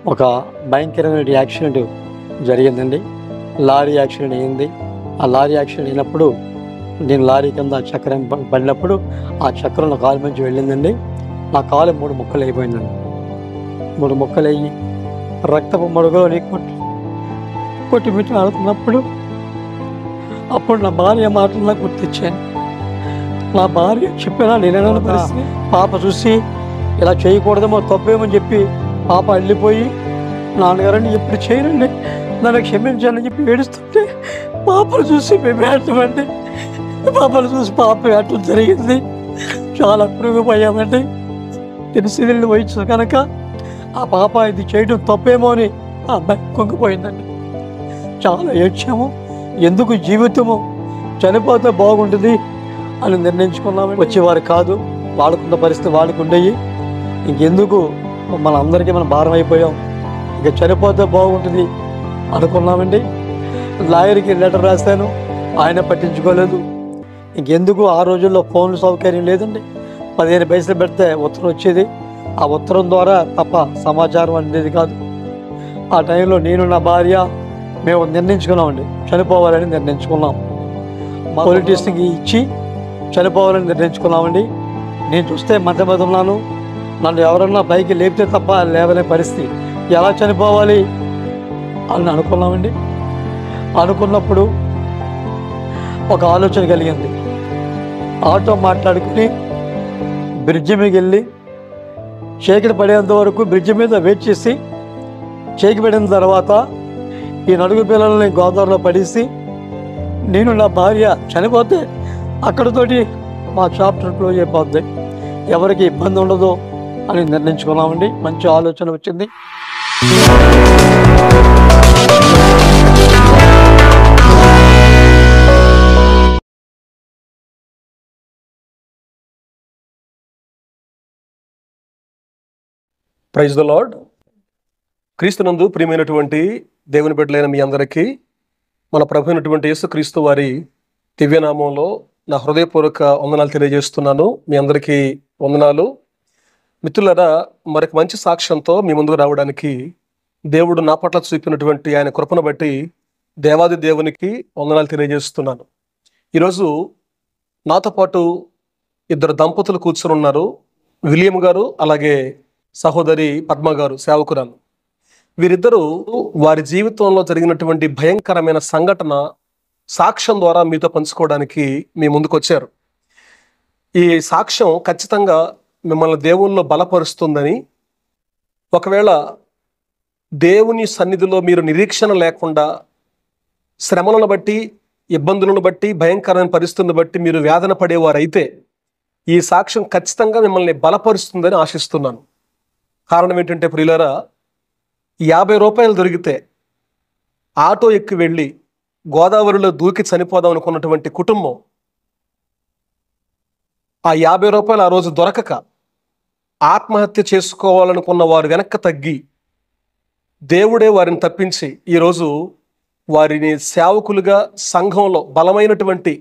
ఒక భయంకరమైన యాక్సిడెంట్ జరిగిందండి. లారీ యాక్సిడెంట్ అయింది. ఆ లారీ యాక్సిడెంట్ అయినప్పుడు నేను లారీ కింద చక్రం పడినప్పుడు ఆ చక్రం నా కాలు మంచి వెళ్ళిందండి. నా కాలు 3 ముక్కలు అయిపోయిందండి. 3 ముక్కలు అయ్యి రక్తపు మడుగులోని కొట్టి ఆడుతున్నప్పుడు అప్పుడు నా భార్య మాటలు నాకు గుర్తిచ్చాను. నా భార్య చెప్పినా నేనైనా పరిస్థితి పాప చూసి ఇలా చేయకూడదేమో, తప్పేమని చెప్పి పాప వెళ్ళిపోయి నాన్నగారని ఎప్పుడు చేయనండి, నన్ను క్షమించాలని చెప్పి ఏడుస్తుంటే పాపను చూసి మేము ఏడతామండి. పాపను చూసి పాప ఏడటం జరిగింది. చాలా కృంగిపోయామండి. తెలిసి వయసు కనుక ఆ పాప ఇది చేయడం తప్పేమో అని ఆ అబ్బాయి కుంగిపోయిందండి. చాలా ఏడ్చాము. ఎందుకు జీవితము చనిపోతే బాగుంటుంది అని నిర్ణయించుకున్నాము. వచ్చేవారు కాదు, వాడుకున్న పరిస్థితి వాళ్ళకు ఉండేవి. ఇంకెందుకు మన అందరికీ మనం భారం అయిపోయాం, ఇక చనిపోతే బాగుంటుంది అనుకున్నామండి. లాయర్కి లెటర్ రాశాను, ఆయన పట్టించుకోలేదు. ఇంకెందుకు ఆ రోజుల్లో ఫోన్లు సౌకర్యం లేదండి. 15 పైసలు పెడితే ఉత్తరం వచ్చేది. ఆ ఉత్తరం ద్వారా తప్ప సమాచారం అనేది కాదు. ఆ టైంలో నేను నా భార్య మేము నిర్ణయించుకున్నామండి, చనిపోవాలని నిర్ణయించుకున్నాం. పొలిటీషన్కి ఇచ్చి చనిపోవాలని నిర్ణయించుకున్నామండి. నేను చూస్తే మధ్య మధ్య ఉన్నాను. నన్ను ఎవరన్నా పైకి లేపితే తప్ప లేవనే పరిస్థితి. ఎలా చనిపోవాలి అని అనుకున్నామండి. అనుకున్నప్పుడు ఒక ఆలోచన కలిగింది. ఆటో మాట్లాడుకుని బ్రిడ్జి మీదకి వెళ్ళి చీకటి పడేంత వరకు బ్రిడ్జి మీద వెయిట్ చేసి, చీకటి పడిన తర్వాత ఈ నలుగురు పిల్లల్ని గోదావరిలో పడేసి నేను నా భార్య చనిపోతే అక్కడతోటి మా చాప్టర్ క్లోజ్ అయిపోద్ది, ఎవరికి ఇబ్బంది ఉండదు అని నిర్ణయించుకున్నామండి. మంచి ఆలోచన వచ్చింది. Praise the Lord. క్రీస్తునందు ప్రియమైనటువంటి దేవుని బిడ్డలైన మీ అందరికీ మన ప్రభు అయినటువంటి యేసుక్రీస్తు వారి దివ్యనామంలో నా హృదయపూర్వక వందనాలు తెలియజేస్తున్నాను. మీ అందరికీ వందనాలు. మిత్రులారా, మరొక మంచి సాక్ష్యంతో మీ ముందుకు రావడానికి దేవుడు నా పట్ల చూపినటువంటి ఆయన కృపను బట్టి దేవాది దేవునికి వందనాలు తెలియజేస్తున్నాను. ఈరోజు నాతో పాటు 2 దంపతులు కూర్చొని ఉన్నారు. విలియం గారు, అలాగే సహోదరి పద్మ గారు, సేవకురాలు. వీరిద్దరూ వారి జీవితంలో జరిగినటువంటి భయంకరమైన సంఘటన సాక్ష్యం ద్వారా మీతో పంచుకోవడానికి మీ ముందుకు వచ్చారు. ఈ సాక్ష్యం ఖచ్చితంగా మిమ్మల్ని దేవుల్లో బలపరుస్తుందని, ఒకవేళ దేవుని సన్నిధిలో మీరు నిరీక్షణ లేకుండా శ్రమలను బట్టి, ఇబ్బందులను బట్టి, భయంకరమైన పరిస్థితులను బట్టి మీరు వేదన పడేవారైతే ఈ సాక్ష్యం ఖచ్చితంగా మిమ్మల్ని బలపరుస్తుందని ఆశిస్తున్నాను. కారణం ఏంటంటే ప్రియులారా, 50 రూపాయలు దొరికితే ఆటో ఎక్కి వెళ్ళి గోదావరిలో దూకి చనిపోదాం అనుకున్నటువంటి కుటుంబం, ఆ 50 రూపాయలు ఆ రోజు దొరకక ఆత్మహత్య చేసుకోవాలనుకున్న వారు వెనక్కి తగ్గి దేవుడే వారిని తప్పించి ఈరోజు వారిని సేవకులుగా సంఘంలో బలమైనటువంటి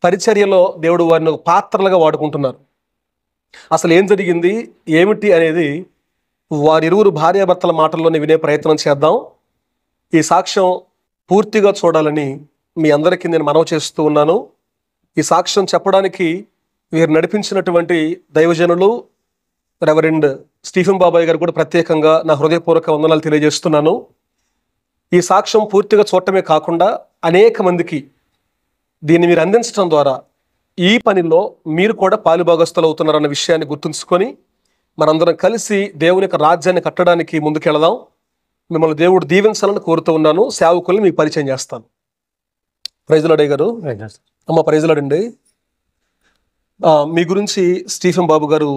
పరిచర్యలో దేవుడు వారిని ఒక పాత్రలుగా వాడుకుంటున్నారు. అసలు ఏం జరిగింది, ఏమిటి అనేది వారిరువురు భార్యాభర్తల మాటల్లోనే వినే ప్రయత్నం చేద్దాం. ఈ సాక్ష్యం పూర్తిగా చూడాలని మీ అందరికీ నేను మనవి చేస్తూ ఉన్నాను. ఈ సాక్ష్యం చెప్పడానికి వీరు నడిపించినటువంటి దైవజనులు రెవరెండ్ స్టీఫెన్ బాబాయ్ గారు కూడా ప్రత్యేకంగా నా హృదయపూర్వక వందనాలు తెలియజేస్తున్నాను. ఈ సాక్ష్యం పూర్తిగా చూడటమే కాకుండా అనేక మందికి దీన్ని మీరు అందించడం ద్వారా ఈ పనిలో మీరు కూడా పాలుభాగస్తులు అవుతున్నారన్న విషయాన్ని గుర్తుంచుకొని మనందరం కలిసి దేవుని యొక్క రాజ్యాన్ని కట్టడానికి ముందుకెళదాం. మిమ్మల్ని దేవుడు దీవించాలని కోరుతూ ఉన్నాను. సేవకుల్ని మీకు పరిచయం చేస్తాను. ప్రైజ్లాడే గారు. అమ్మ ప్రైజ్లాడండి. మీ గురించి స్టీఫెన్ బాబు గారు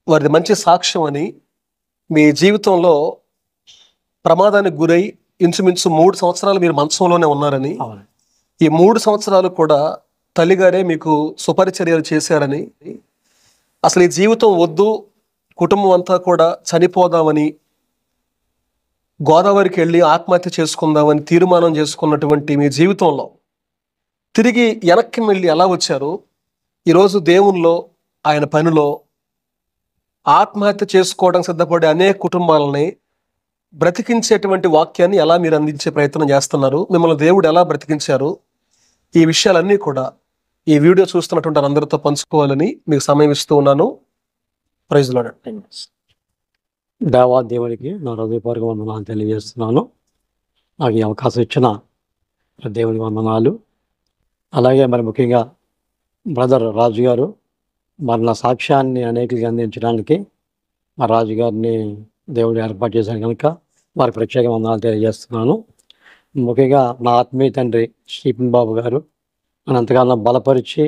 వారిది మంచి సాక్ష్యం అని, మీ జీవితంలో ప్రమాదానికి గురై ఇంచుమించు 3 సంవత్సరాలు మీరు మంచంలోనే ఉన్నారని, ఈ 3 సంవత్సరాలు కూడా తల్లిగారే మీకు సుపరిచర్యలు చేశారని, అసలు ఈ జీవితం వద్దు, కుటుంబం అంతా కూడా చనిపోదామని గోదావరికి వెళ్ళి ఆత్మహత్య చేసుకుందామని తీర్మానం చేసుకున్నటువంటి మీ జీవితంలో తిరిగి వెనక్కి వెళ్ళి ఎలా వచ్చారు, ఈరోజు దేవునిలో, ఆయన పనిలో, ఆత్మహత్య చేసుకోవడానికి సిద్ధపడే అనేక కుటుంబాలని బ్రతికించేటువంటి వాక్యాన్ని ఎలా మీరు అందించే ప్రయత్నం చేస్తున్నారు, మిమ్మల్ని దేవుడు ఎలా బ్రతికించారు, ఈ విషయాలన్నీ కూడా ఈ వీడియో చూస్తున్నటువంటి అందరితో పంచుకోవాలని మీకు సమయం ఇస్తూ ఉన్నాను. Praise Lord. దేవునికి నా హృదయపూర్వక వందనాలు తెలియజేస్తున్నాను. నాకు ఈ అవకాశం ఇచ్చిన దేవునికి వందనాలు. అలాగే మరి ముఖ్యంగా బ్రదర్ రాజు గారు మరి నా సాక్ష్యాన్ని అనేకులకి అందించడానికి మా రాజు గారిని దేవుడు ఏర్పాటు చేశాను కనుక వారికి ప్రత్యేక వందనాలు తెలియజేస్తున్నాను. ముఖ్యంగా నా ఆత్మీయ తండ్రి స్టీఫెన్ బాబు గారు అనంతకాలం బలపరిచి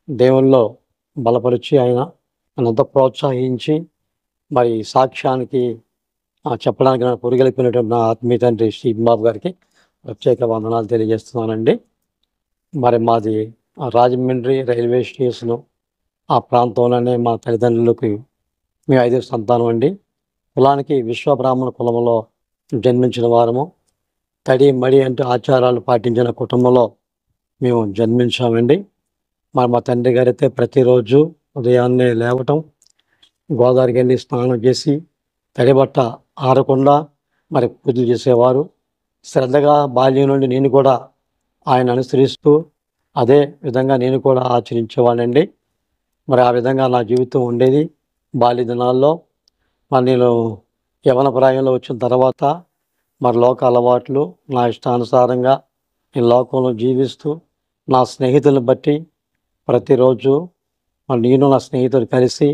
దేవుల్లో బలపరిచి ఆయన నన్నంత ప్రోత్సహించి మరి సాక్ష్యానికి చెప్పడానికి నాకు పొరుగెలిపినటువంటి నా ఆత్మీయ తండ్రి స్టీఫెన్ బాబు గారికి ప్రత్యేక వందనాలు తెలియజేస్తున్నానండి. మరి మాది రాజమండ్రి రైల్వే స్టేషను ఆ ప్రాంతంలోనే మా తల్లిదండ్రులకు మేము 5 సంతానం అండి. కులానికి విశ్వబ్రాహ్మణ కులంలో జన్మించిన వారము. తడి మడి అంటూ ఆచారాలు పాటించిన కుటుంబంలో మేము జన్మించామండి. మరి మా తండ్రి గారైతే ప్రతిరోజు ఉదయాన్నే లేవటం, గోదావరికి వెళ్ళి స్నానం చేసి తడి బట్ట ఆరకుండా మరి పూజలు చేసేవారు. శ్రద్ధగా బాల్యం నుండి నేను కూడా ఆయన అనుసరిస్తూ అదే విధంగా నేను కూడా ఆచరించేవాడినండి. మరి ఆ విధంగా నా జీవితం ఉండేది బాల్య దినాల్లో. మరి నేను యవ్వన ప్రాయంలో వచ్చిన తర్వాత మరి లోక అలవాట్లు నా ఇష్టానుసారంగా ఈ లోకంలో జీవిస్తూ నా స్నేహితులను బట్టి ప్రతిరోజు మరి నేను నా స్నేహితులు కలిసి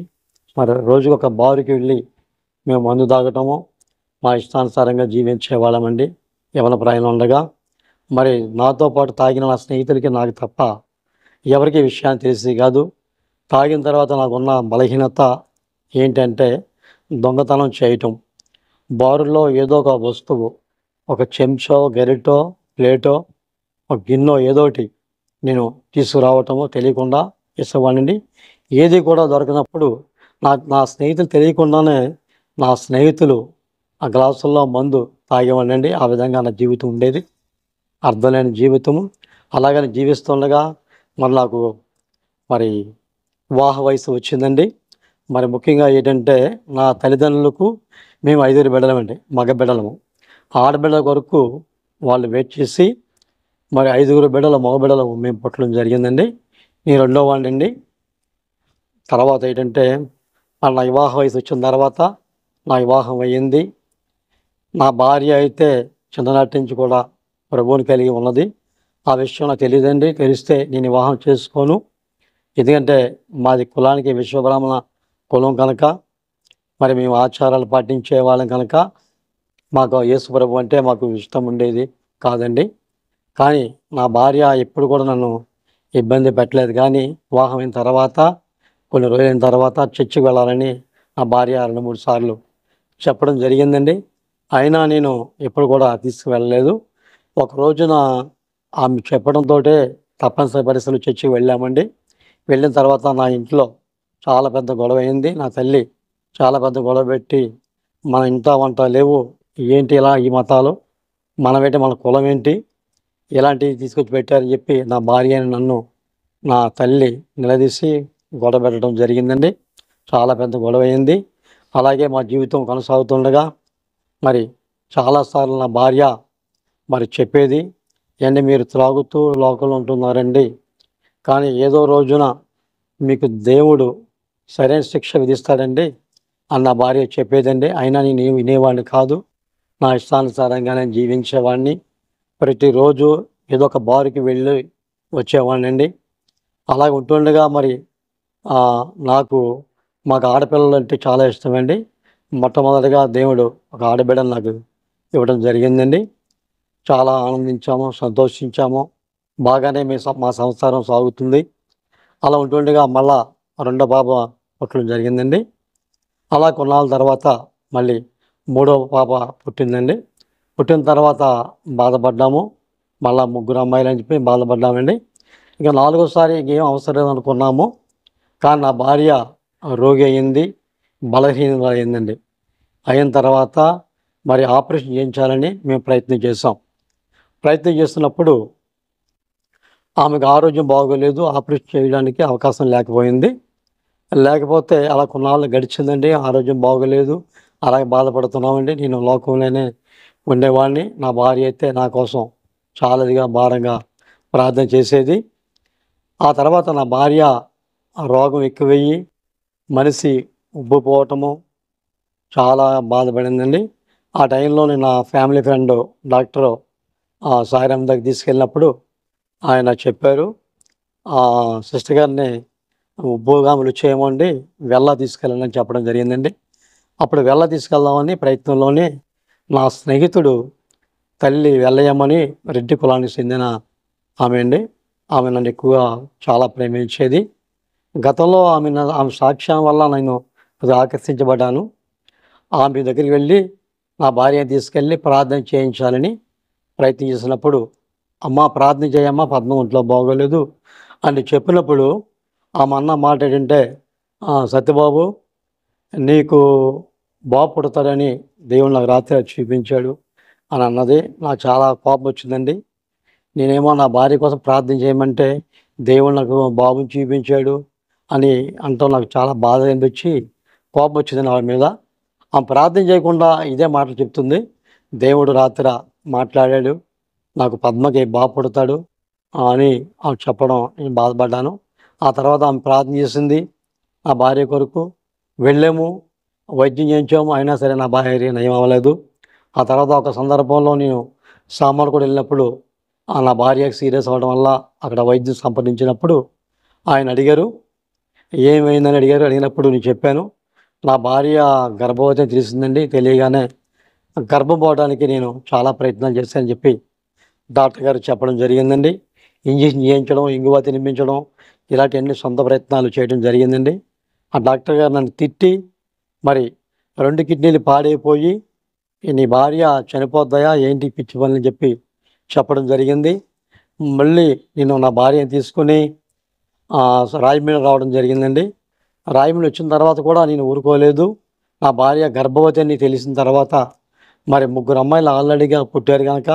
మరి రోజుకు ఒక బారుకి వెళ్ళి మేము మందు తాగటము మా ఇష్టానుసారంగా జీవించేవాళ్ళమండి యవ్వన ప్రాయంలో ఉండగా. మరి నాతో పాటు తాగిన నా స్నేహితులకి నాకు తప్ప ఎవరికి విషయాన్ని తెలిసి కాదు. తాగిన తర్వాత నాకున్న బలహీనత ఏంటంటే దొంగతనం చేయటం. బారులో ఏదో ఒక వస్తువు, ఒక చెంచో, గరిటో, ప్లేటో, ఒక గిన్నె ఏదోటి నేను తీసుకురావటము తెలియకుండా ఇష్టవాడిని. ఏది కూడా దొరకనప్పుడు నా స్నేహితులు తెలియకుండానే నా స్నేహితులు ఆ గ్లాసుల్లో మందు తాగేవాడినండి. ఆ విధంగా నా జీవితం ఉండేది, అర్థం జీవితము. అలాగని జీవిస్తుండగా మరి నాకు మరి వివాహ వయసు వచ్చిందండి. మరి ముఖ్యంగా ఏంటంటే నా తల్లిదండ్రులకు మేము 5 బిడ్డలమండి, మగ బిడ్డలము. ఆడబిడ్డల కొరకు వాళ్ళు వెయిట్ చేసి మరి 5 బిడ్డలు మగ బిడ్డలు మేము పుట్టడం జరిగిందండి. నేను 2వ వాడినండి. తర్వాత ఏంటంటే నా వివాహ వయసు వచ్చిన తర్వాత నా వివాహం అయ్యింది. నా భార్య అయితే చిన్ననాటి నుంచి కూడా ప్రభువుని కలిగి ఉన్నది. ఆ విషయం నాకు తెలియదండి. తెలిస్తే నేను వివాహం చేసుకోను. ఎందుకంటే మాది కులానికి విశ్వబ్రాహ్మణ కులం కనుక మరి మేము ఆచారాలు పాటించే వాళ్ళం కనుక మాకు యేసు ప్రభు అంటే మాకు ఇష్టం ఉండేది కాదండి. కానీ నా భార్య ఎప్పుడు కూడా నన్ను ఇబ్బంది పెట్టలేదు. కానీ వివాహం అయిన తర్వాత కొన్ని రోజులైన తర్వాత చర్చికి వెళ్ళాలని నా భార్య 2-3 సార్లు చెప్పడం జరిగిందండి. అయినా నేను ఎప్పుడు కూడా తీసుకువెళ్ళలేదు. ఒక రోజున ఆమె చెప్పడంతో తప్పనిసరి పరిస్థితులు చర్చికి వెళ్ళామండి. వెళ్ళిన తర్వాత నా ఇంట్లో చాలా పెద్ద గొడవ అయింది. నా తల్లి చాలా పెద్ద గొడవ పెట్టి మన ఇంట వంట లేవు, ఏంటి ఇలా ఈ మతాలు, మనమేంటి, మన కులం ఏంటి, ఇలాంటివి తీసుకొచ్చి పెట్టారని చెప్పి నా భార్యని నన్ను నా తల్లి నిలదీసి గొడవ పెట్టడం జరిగిందండి. చాలా పెద్ద గొడవ అయింది. అలాగే మా జీవితం కొనసాగుతుండగా మరి చాలాసార్లు నా భార్య మరి చెప్పేది, ఏంటి మీరు త్రాగుతూ లోకంలో ఉంటున్నారండి, కానీ ఏదో రోజున మీకు దేవుడు సరైన శిక్ష విధిస్తాడండి అన్న భార్య చెప్పేదండి. అయినా నేను వినేవాడిని కాదు. నా ఇష్టానుసారంగా నేను జీవించేవాడిని. ప్రతిరోజు ఏదో ఒక బారుకి వెళ్ళి వచ్చేవాడిని అండి. అలాగ ఉంటుండగా మరి మాకు ఆడపిల్లలు అంటే చాలా ఇష్టమండి. మొట్టమొదటిగా దేవుడు ఒక ఆడబిడ్డను నాకు ఇవ్వడం జరిగిందండి. చాలా ఆనందించాము, సంతోషించాము. బాగానే మా సంసారం సాగుతుంది. అలా ఉంటుండగా మళ్ళా 2వ పాప పుట్టడం జరిగిందండి. అలా కొన్నాళ్ళ తర్వాత మళ్ళీ 3వ పాప పుట్టిందండి. పుట్టిన తర్వాత బాధపడ్డాము. మళ్ళీ 3 అమ్మాయిలు అని చెప్పి బాధపడ్డామండి. ఇక 4వసారి ఇంకేం అవసరం లేదు అనుకున్నాము. కానీ నా భార్య రోగి అయింది, బలహీనత అయిందండి. అయిన తర్వాత మరి ఆపరేషన్ చేయించాలని మేము ప్రయత్నం చేసాం. ప్రయత్నం చేస్తున్నప్పుడు ఆమెకు ఆరోగ్యం బాగోలేదు, ఆపరేషన్ చేయడానికి అవకాశం లేకపోయింది. లేకపోతే అలా కొన్నాళ్ళు గడిచిందండి. ఆరోగ్యం బాగోలేదు. అలాగే బాధపడుతున్నామండి. నేను లోకంలోనే ఉండేవాడిని. నా భార్య అయితే నా కోసం చాలా ఇదిగా భారంగా ప్రార్థన చేసేది. ఆ తర్వాత నా భార్య రోగం ఎక్కువయ్యి మనిషి ఉబ్బిపోవటము చాలా బాధపడిందండి. ఆ టైంలోనే నా ఫ్యామిలీ ఫ్రెండ్ డాక్టరు సాయిరామ్ దగ్గరికి తీసుకెళ్ళినప్పుడు ఆయన చెప్పారు, సిస్టర్ గారిని ఉబ్బోగాములు వచ్చేయమండి, వెళ్ళ తీసుకెళ్ళండి అని చెప్పడం జరిగిందండి. అప్పుడు వెళ్ళ తీసుకెళ్దామని ప్రయత్నంలోనే నా స్నేహితుడు తల్లి వెళ్ళయ్యమ్మని రెడ్డి కులానికి చెందిన ఆమె అండి. ఆమె నన్ను ఎక్కువగా చాలా ప్రేమించేది. గతంలో ఆమె సాక్ష్యం వల్ల నేను కొద్దిగా ఆకర్షించబడ్డాను. ఆమె దగ్గరికి వెళ్ళి నా భార్యని తీసుకెళ్ళి ప్రార్థన చేయించాలని ప్రయత్నం చేసినప్పుడు, అమ్మ ప్రార్థన చేయమ్మా, పద్మ ఒంట్లో బాగోలేదు అని చెప్పినప్పుడు ఆమె అన్న మాట ఏంటంటే, సత్యబాబు నీకు బాబు పుడతాడని దేవుడు నాకు రాత్రి చూపించాడు అని అన్నది. నాకు చాలా కోపం వచ్చిందండి. నేనేమో నా భార్య కోసం ప్రార్థన చేయమంటే దేవుడు నాకు బాబుని చూపించాడు అని అంటాం. నాకు చాలా బాధ అనిపించి కోపం వచ్చింది నా మీద. ఆమె ప్రార్థన చేయకుండా ఇదే మాటలు చెప్తుంది. దేవుడు రాత్రి మాట్లాడాడు, నాకు పద్మకి బాబు పుడతాడు అని ఆమె చెప్పడం నేను బాధపడ్డాను. ఆ తర్వాత ఆమె ప్రార్థన చేసింది నా భార్య కొరకు. వెళ్ళాము, వైద్యం చేయించాము, అయినా సరే నా భార్య నయం అవ్వలేదు. ఆ తర్వాత ఒక సందర్భంలో నేను సామాన్లు కూడా వెళ్ళినప్పుడు నా భార్యకి సీరియస్ అవ్వడం వల్ల అక్కడ వైద్యం సంప్రదించినప్పుడు ఆయన అడిగారు, ఏమైందని అడిగారు. అడిగినప్పుడు నేను చెప్పాను, నా భార్య గర్భవతి అని తెలిసిందండి. తెలియగానే గర్భం పోవడానికి నేను చాలా ప్రయత్నాలు చేశానని చెప్పి డాక్టర్ గారు చెప్పడం జరిగిందండి. ఇంజెక్షన్ చేయించడం, ఇంగువ తినిపించడం, ఇలాంటి సొంత ప్రయత్నాలు చేయడం జరిగిందండి. ఆ డాక్టర్ గారు నన్ను తిట్టి, మరి 2 కిడ్నీలు పాడైపోయి నీ భార్య చనిపోద్దాయా ఏంటి పిచ్చి పనులని చెప్పి చెప్పడం జరిగింది. మళ్ళీ నేను నా భార్యని తీసుకుని రాజమండ్రి రావడం జరిగిందండి. రాజమండ్రి వచ్చిన తర్వాత కూడా నేను ఊరుకోలేదు. నా భార్య గర్భవతి అని తెలిసిన తర్వాత మరి 3 అమ్మాయిలు ఆల్రెడీగా పుట్టారు కనుక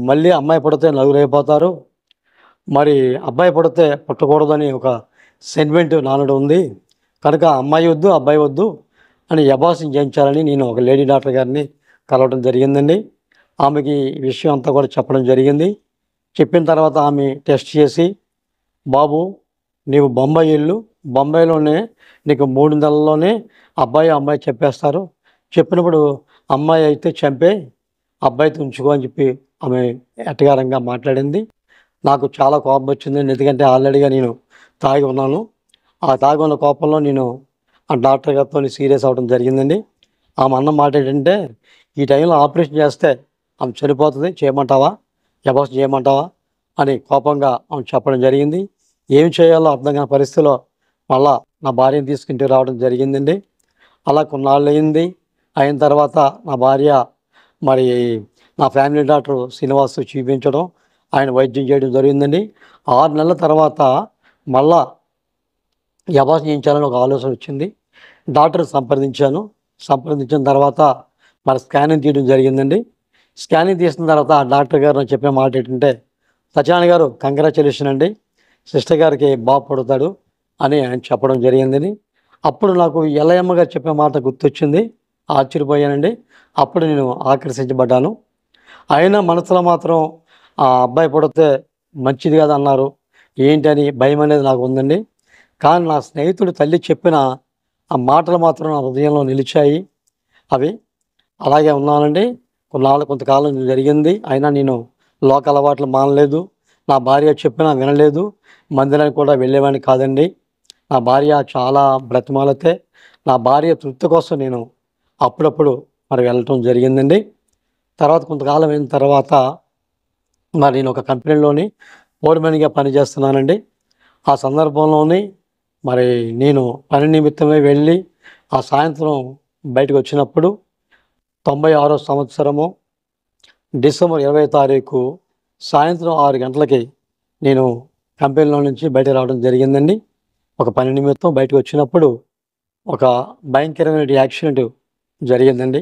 మళ్ళీ అమ్మాయి పుడితే నలుగురు అయిపోతారు, మరి అబ్బాయి పుడితే పుట్టకూడదని ఒక సెంటిమెంట్ నానుడు ఉంది కనుక అమ్మాయి వద్దు అబ్బాయి వద్దు అని అబార్షన్ చేయించాలని నేను ఒక లేడీ డాక్టర్ గారిని కలవడం జరిగిందండి. ఆమెకి ఈ విషయం అంతా కూడా చెప్పడం జరిగింది. చెప్పిన తర్వాత ఆమె టెస్ట్ చేసి, బాబు నీవు బొంబాయి వెళ్ళు, బొంబాయిలోనే నీకు 3 నెలల్లోనే అమ్మాయి చెప్పేస్తారు, చెప్పినప్పుడు అమ్మాయి అయితే చంపే, అబ్బాయితో ఉంచుకో అని చెప్పి ఆమె ఎటగారంగా మాట్లాడింది. నాకు చాలా కోపం వచ్చింది. ఎందుకంటే ఆల్రెడీగా నేను తాగి ఉన్నాను. ఆ తాగి ఉన్న కోపంలో నేను ఆ డాక్టర్ గారితో సీరియస్ అవ్వడం జరిగిందండి. ఆమె అన్న మాట ఏంటంటే, ఈ టైంలో ఆపరేషన్ చేస్తే ఆమె చనిపోతుంది, చేయమంటావా, అబార్షన్ చేయమంటావా అని కోపంగా ఆమె చెప్పడం జరిగింది. ఏం చేయాలో అర్థం కాని పరిస్థితిలో మళ్ళా నా భార్యను తీసుకుంటూ రావడం జరిగిందండి. అలా కొన్నాళ్ళు అయింది. అయిన తర్వాత నా భార్య మరి నా ఫ్యామిలీ డాక్టర్ శ్రీనివాస్ చూపించడం, ఆయన వైద్యం చేయడం జరిగిందండి. 6 నెలల తర్వాత మళ్ళా అబార్షన్ చేయించాలని ఒక ఆలోచన వచ్చింది. డాక్టర్ సంప్రదించిన తర్వాత మరి స్కానింగ్ తీయడం జరిగిందండి. స్కానింగ్ తీసిన తర్వాత ఆ డాక్టర్ గారు నాకు చెప్పిన మాట ఏంటంటే, సత్యనారాయణ గారు కంగ్రాచులేషన్ అండి, సిస్టర్ గారికి బాబు పుడతాడు అని ఆయన చెప్పడం జరిగిందని. అప్పుడు నాకు ఎల్లయ్యమ్మ గారు చెప్పే మాట గుర్తొచ్చింది. ఆశ్చర్యపోయానండి. అప్పుడు నేను ఆకర్షించబడ్డాను. అయినా మనసులో మాత్రం ఆ అబ్బాయి పుడితే మంచిది కదా అన్నారు, ఏంటని భయం అనేది నాకు ఉందండి. కానీ నా స్నేహితుడు తల్లి చెప్పిన ఆ మాటలు మాత్రం నా హృదయంలో నిలిచాయి. అవి అలాగే ఉన్నానండి. కొంతకాలం జరిగింది. అయినా నేను లోక అలవాట్లు మానలేదు. నా భార్య చెప్పినా వినలేదు. మందిరానికి కూడా వెళ్ళేవాడిని కాదండి. నా భార్య చాలా బ్రతిమాలతే నా భార్య తృప్తి కోసం నేను అప్పుడప్పుడు మరి వెళ్ళటం జరిగిందండి. తర్వాత కొంతకాలం అయిన తర్వాత మరి నేను ఒక కంపెనీలోని ఫోర్మెన్గా పనిచేస్తున్నానండి. ఆ సందర్భంలోని మరి నేను పని నిమిత్తమే వెళ్ళి ఆ సాయంత్రం బయటకు వచ్చినప్పుడు 96వ సంవత్సరము డిసెంబర్ 20వ తారీఖు సాయంత్రం 6 గంటలకి నేను కంపెనీలో నుంచి బయట రావడం జరిగిందండి. ఒక పని నిమిత్తం బయటకు వచ్చినప్పుడు ఒక భయంకరమైన యాక్సిడెంట్ జరిగిందండి.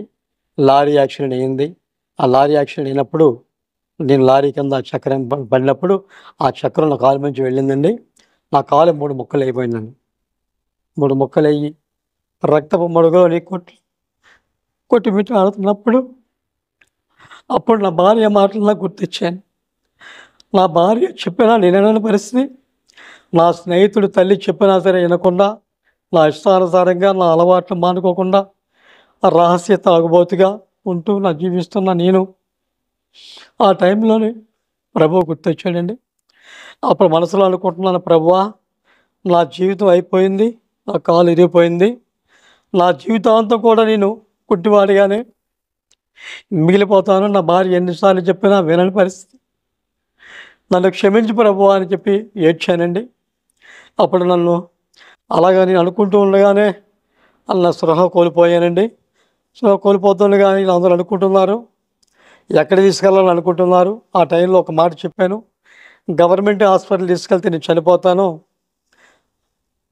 లారీ యాక్సిడెంట్ అయింది. ఆ లారీ యాక్సిడెంట్ అయినప్పుడు నేను లారీ కింద చక్రం పడినప్పుడు ఆ చక్రం నా కాలు నుంచి వెళ్ళిందండి. నా కాలు 3 ముక్కలు అయిపోయిందండి. 3 ముక్కలయ్యి రక్తపు మడుగులోని కొట్టుమిట్ట ఆడుతున్నప్పుడు అప్పుడు నా భార్య మాటలు నాకు గుర్తొచ్చాను. నా భార్య చెప్పినా నేనని పరిస్థితి, నా స్నేహితుడు తల్లి చెప్పినా సరే వినకుండా, నా ఇష్టానుసారంగా నా అలవాట్లు మానుకోకుండా రహస్య తాగుబోతుగా ఉంటూ నా జీవిస్తున్న నేను ఆ టైంలోనే ప్రభువు గుర్తొచ్చాడండి. అప్పుడు మనసులో అనుకుంటున్నాను, ప్రభువా నా జీవితం అయిపోయింది, నా కాలు ఇరిగిపోయింది, నా జీవితాంతం కూడా నేను కుంటివాడిగానే మిగిలిపోతాను. నా భార్య ఎన్నిసార్లు చెప్పినా వినని పరిస్థితి, నన్ను క్షమించు ప్రభువా అని చెప్పి ఏడ్చానండి. అప్పుడు నన్ను అలాగా నేను అనుకుంటూ ఉండగానే నా స్పృహ కోల్పోయానండి. స్పృహ కోల్పోతుండగానే అందరూ అనుకుంటున్నారు, ఎక్కడ తీసుకెళ్ళాలని అనుకుంటున్నారు. ఆ టైంలో ఒక మాట చెప్పాను, గవర్నమెంట్ హాస్పిటల్ తీసుకెళ్తే నేను చనిపోతాను,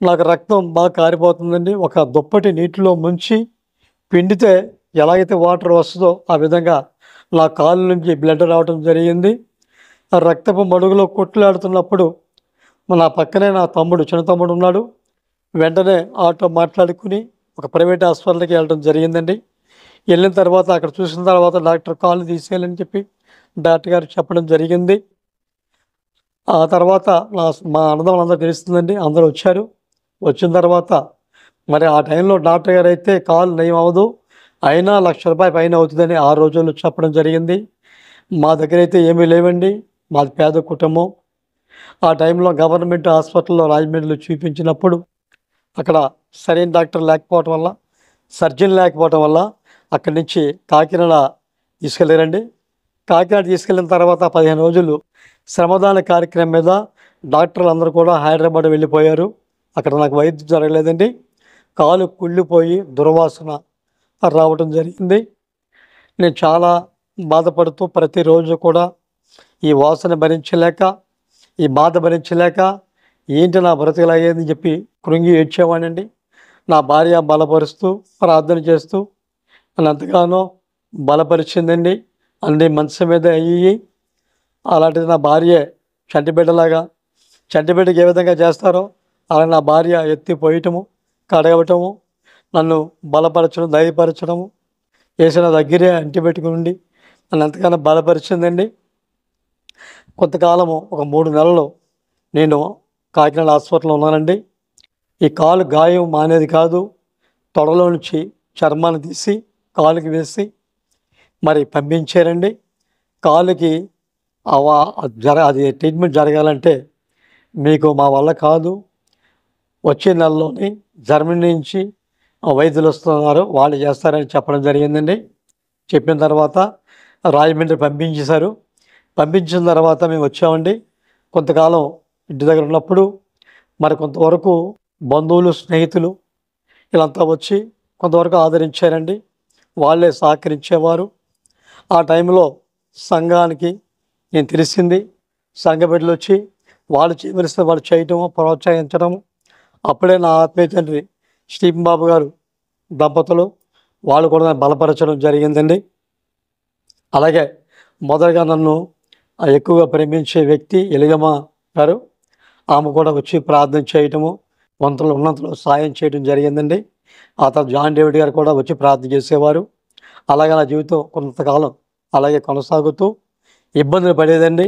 నాకు రక్తం బాగా కారిపోతుందండి, ఒక దుప్పటి నీటిలో ముంచి పిండితే ఎలాగైతే వాటర్ వస్తుందో ఆ విధంగా నా కాలు నుంచి బ్లడ్ రావడం జరిగింది. ఆ రక్తపు మడుగులో కొట్లాడుతున్నప్పుడు నా పక్కనే నా తమ్ముడు, చిన్న తమ్ముడు ఉన్నాడు. వెంటనే ఆటో మాట్లాడుకుని ఒక ప్రైవేట్ హాస్పిటల్కి వెళ్ళడం జరిగిందండి. వెళ్ళిన తర్వాత అక్కడ చూసిన తర్వాత డాక్టర్ కాళ్ళు తీసేయాలని చెప్పి డాక్టర్ గారు చెప్పడం జరిగింది. ఆ తర్వాత మా అన్నదమ్ములందరూ తెలుస్తుందండి, అందరూ వచ్చారు. వచ్చిన తర్వాత మరి ఆ టైంలో డాక్టర్ గారు అయితే కాలు నయం అవ్వదు, అయినా ₹1,00,000 పైన అవుతుందని ఆ రోజుల్లో చెప్పడం జరిగింది. మా దగ్గర అయితే ఏమీ లేవండి, మాది పేద కుటుంబం. ఆ టైంలో గవర్నమెంట్ హాస్పిటల్లో రాజమండ్రిలో చూపించినప్పుడు అక్కడ సరైన డాక్టర్ లేకపోవటం వల్ల, సర్జన్ లేకపోవటం వల్ల అక్కడి నుంచి కాకినాడ తీసుకెళ్ళారండి. కాకినాడ తీసుకెళ్ళిన తర్వాత 15 రోజులు శ్రమదాన కార్యక్రమం మీద డాక్టర్లు అందరూ కూడా హైదరాబాద్ వెళ్ళిపోయారు. అక్కడ నాకు వైద్యం జరగలేదండి. కాలు కుళ్ళిపోయి దుర్వాసన రావటం జరిగింది. నేను చాలా బాధపడుతూ ప్రతిరోజు కూడా ఈ వాసన భరించలేక, ఈ బాధ భరించలేక ఏంటి నా బ్రతికలాగేదని చెప్పి కృంగి ఏడ్చేవాడినండి. నా భార్య బలపరుస్తూ ప్రార్థన చేస్తూ నన్ను ఎంతగానో బలపరిచిందండి. అన్ని మనసు మీద అయ్యి అలాంటిది నా భార్య చంటిబిడ్డలాగా, చంటిబిడ్డకి ఏ విధంగా చేస్తారో అలా నా భార్య ఎత్తిపోయటము, కడగటము, నన్ను బలపరచడం, ధైర్యపరచడము, వేసిన దగ్గరే అంటి పెట్టుకుని నన్ను ఎంతగానో బలపరిచిందండి. కొంతకాలము ఒక 3 నెలలు నేను కాకినాడ హాస్పిటల్లో ఉన్నానండి. ఈ కాలు గాయం మానేది కాదు. తొడలో నుంచి చర్మాన్ని తీసి కాలుకి వేసి మరి పంపించారండి. కాలుకి అది ట్రీట్మెంట్ జరగాలంటే మీకు మా వల్ల కాదు, వచ్చే నెలలోని జర్మనీ నుంచి వైద్యులు వస్తున్నారు, వాళ్ళు చేస్తారని చెప్పడం జరిగిందండి. చెప్పిన తర్వాత రాజమండ్రి పంపించేశారు. పంపించిన తర్వాత మేము వచ్చామండి. కొంతకాలం ఇంటి దగ్గర ఉన్నప్పుడు మరి కొంతవరకు బంధువులు, స్నేహితులు వీళ్ళంతా వచ్చి కొంతవరకు ఆదరించారండి. వాళ్ళే సహకరించేవారు. ఆ టైంలో సంఘానికి నేను తెలిసింది, సంఘ బిడ్డలు వచ్చి వాళ్ళు చేయవలసిన వాళ్ళు చేయటము, ప్రోత్సహించడము. అప్పుడే నా ఆత్మీయ తండ్రి స్టీఫెన్ బాబు గారు దంపతులు వాళ్ళు కూడా నన్ను బలపరచడం జరిగిందండి. అలాగే మొదటగా నన్ను ఎక్కువగా ప్రేమించే వ్యక్తి ఎలిగమ్మ గారు, ఆమె కూడా వచ్చి ప్రార్థన చేయటము, ఉన్నంతలో సాయం చేయడం జరిగిందండి. ఆ తర్వాత జాన్ డేవిడ్ గారు కూడా వచ్చి ప్రార్థన చేసేవారు. అలాగే నా జీవితం కొంతకాలం అలాగే కొనసాగుతూ ఇబ్బందులు పడేదండి.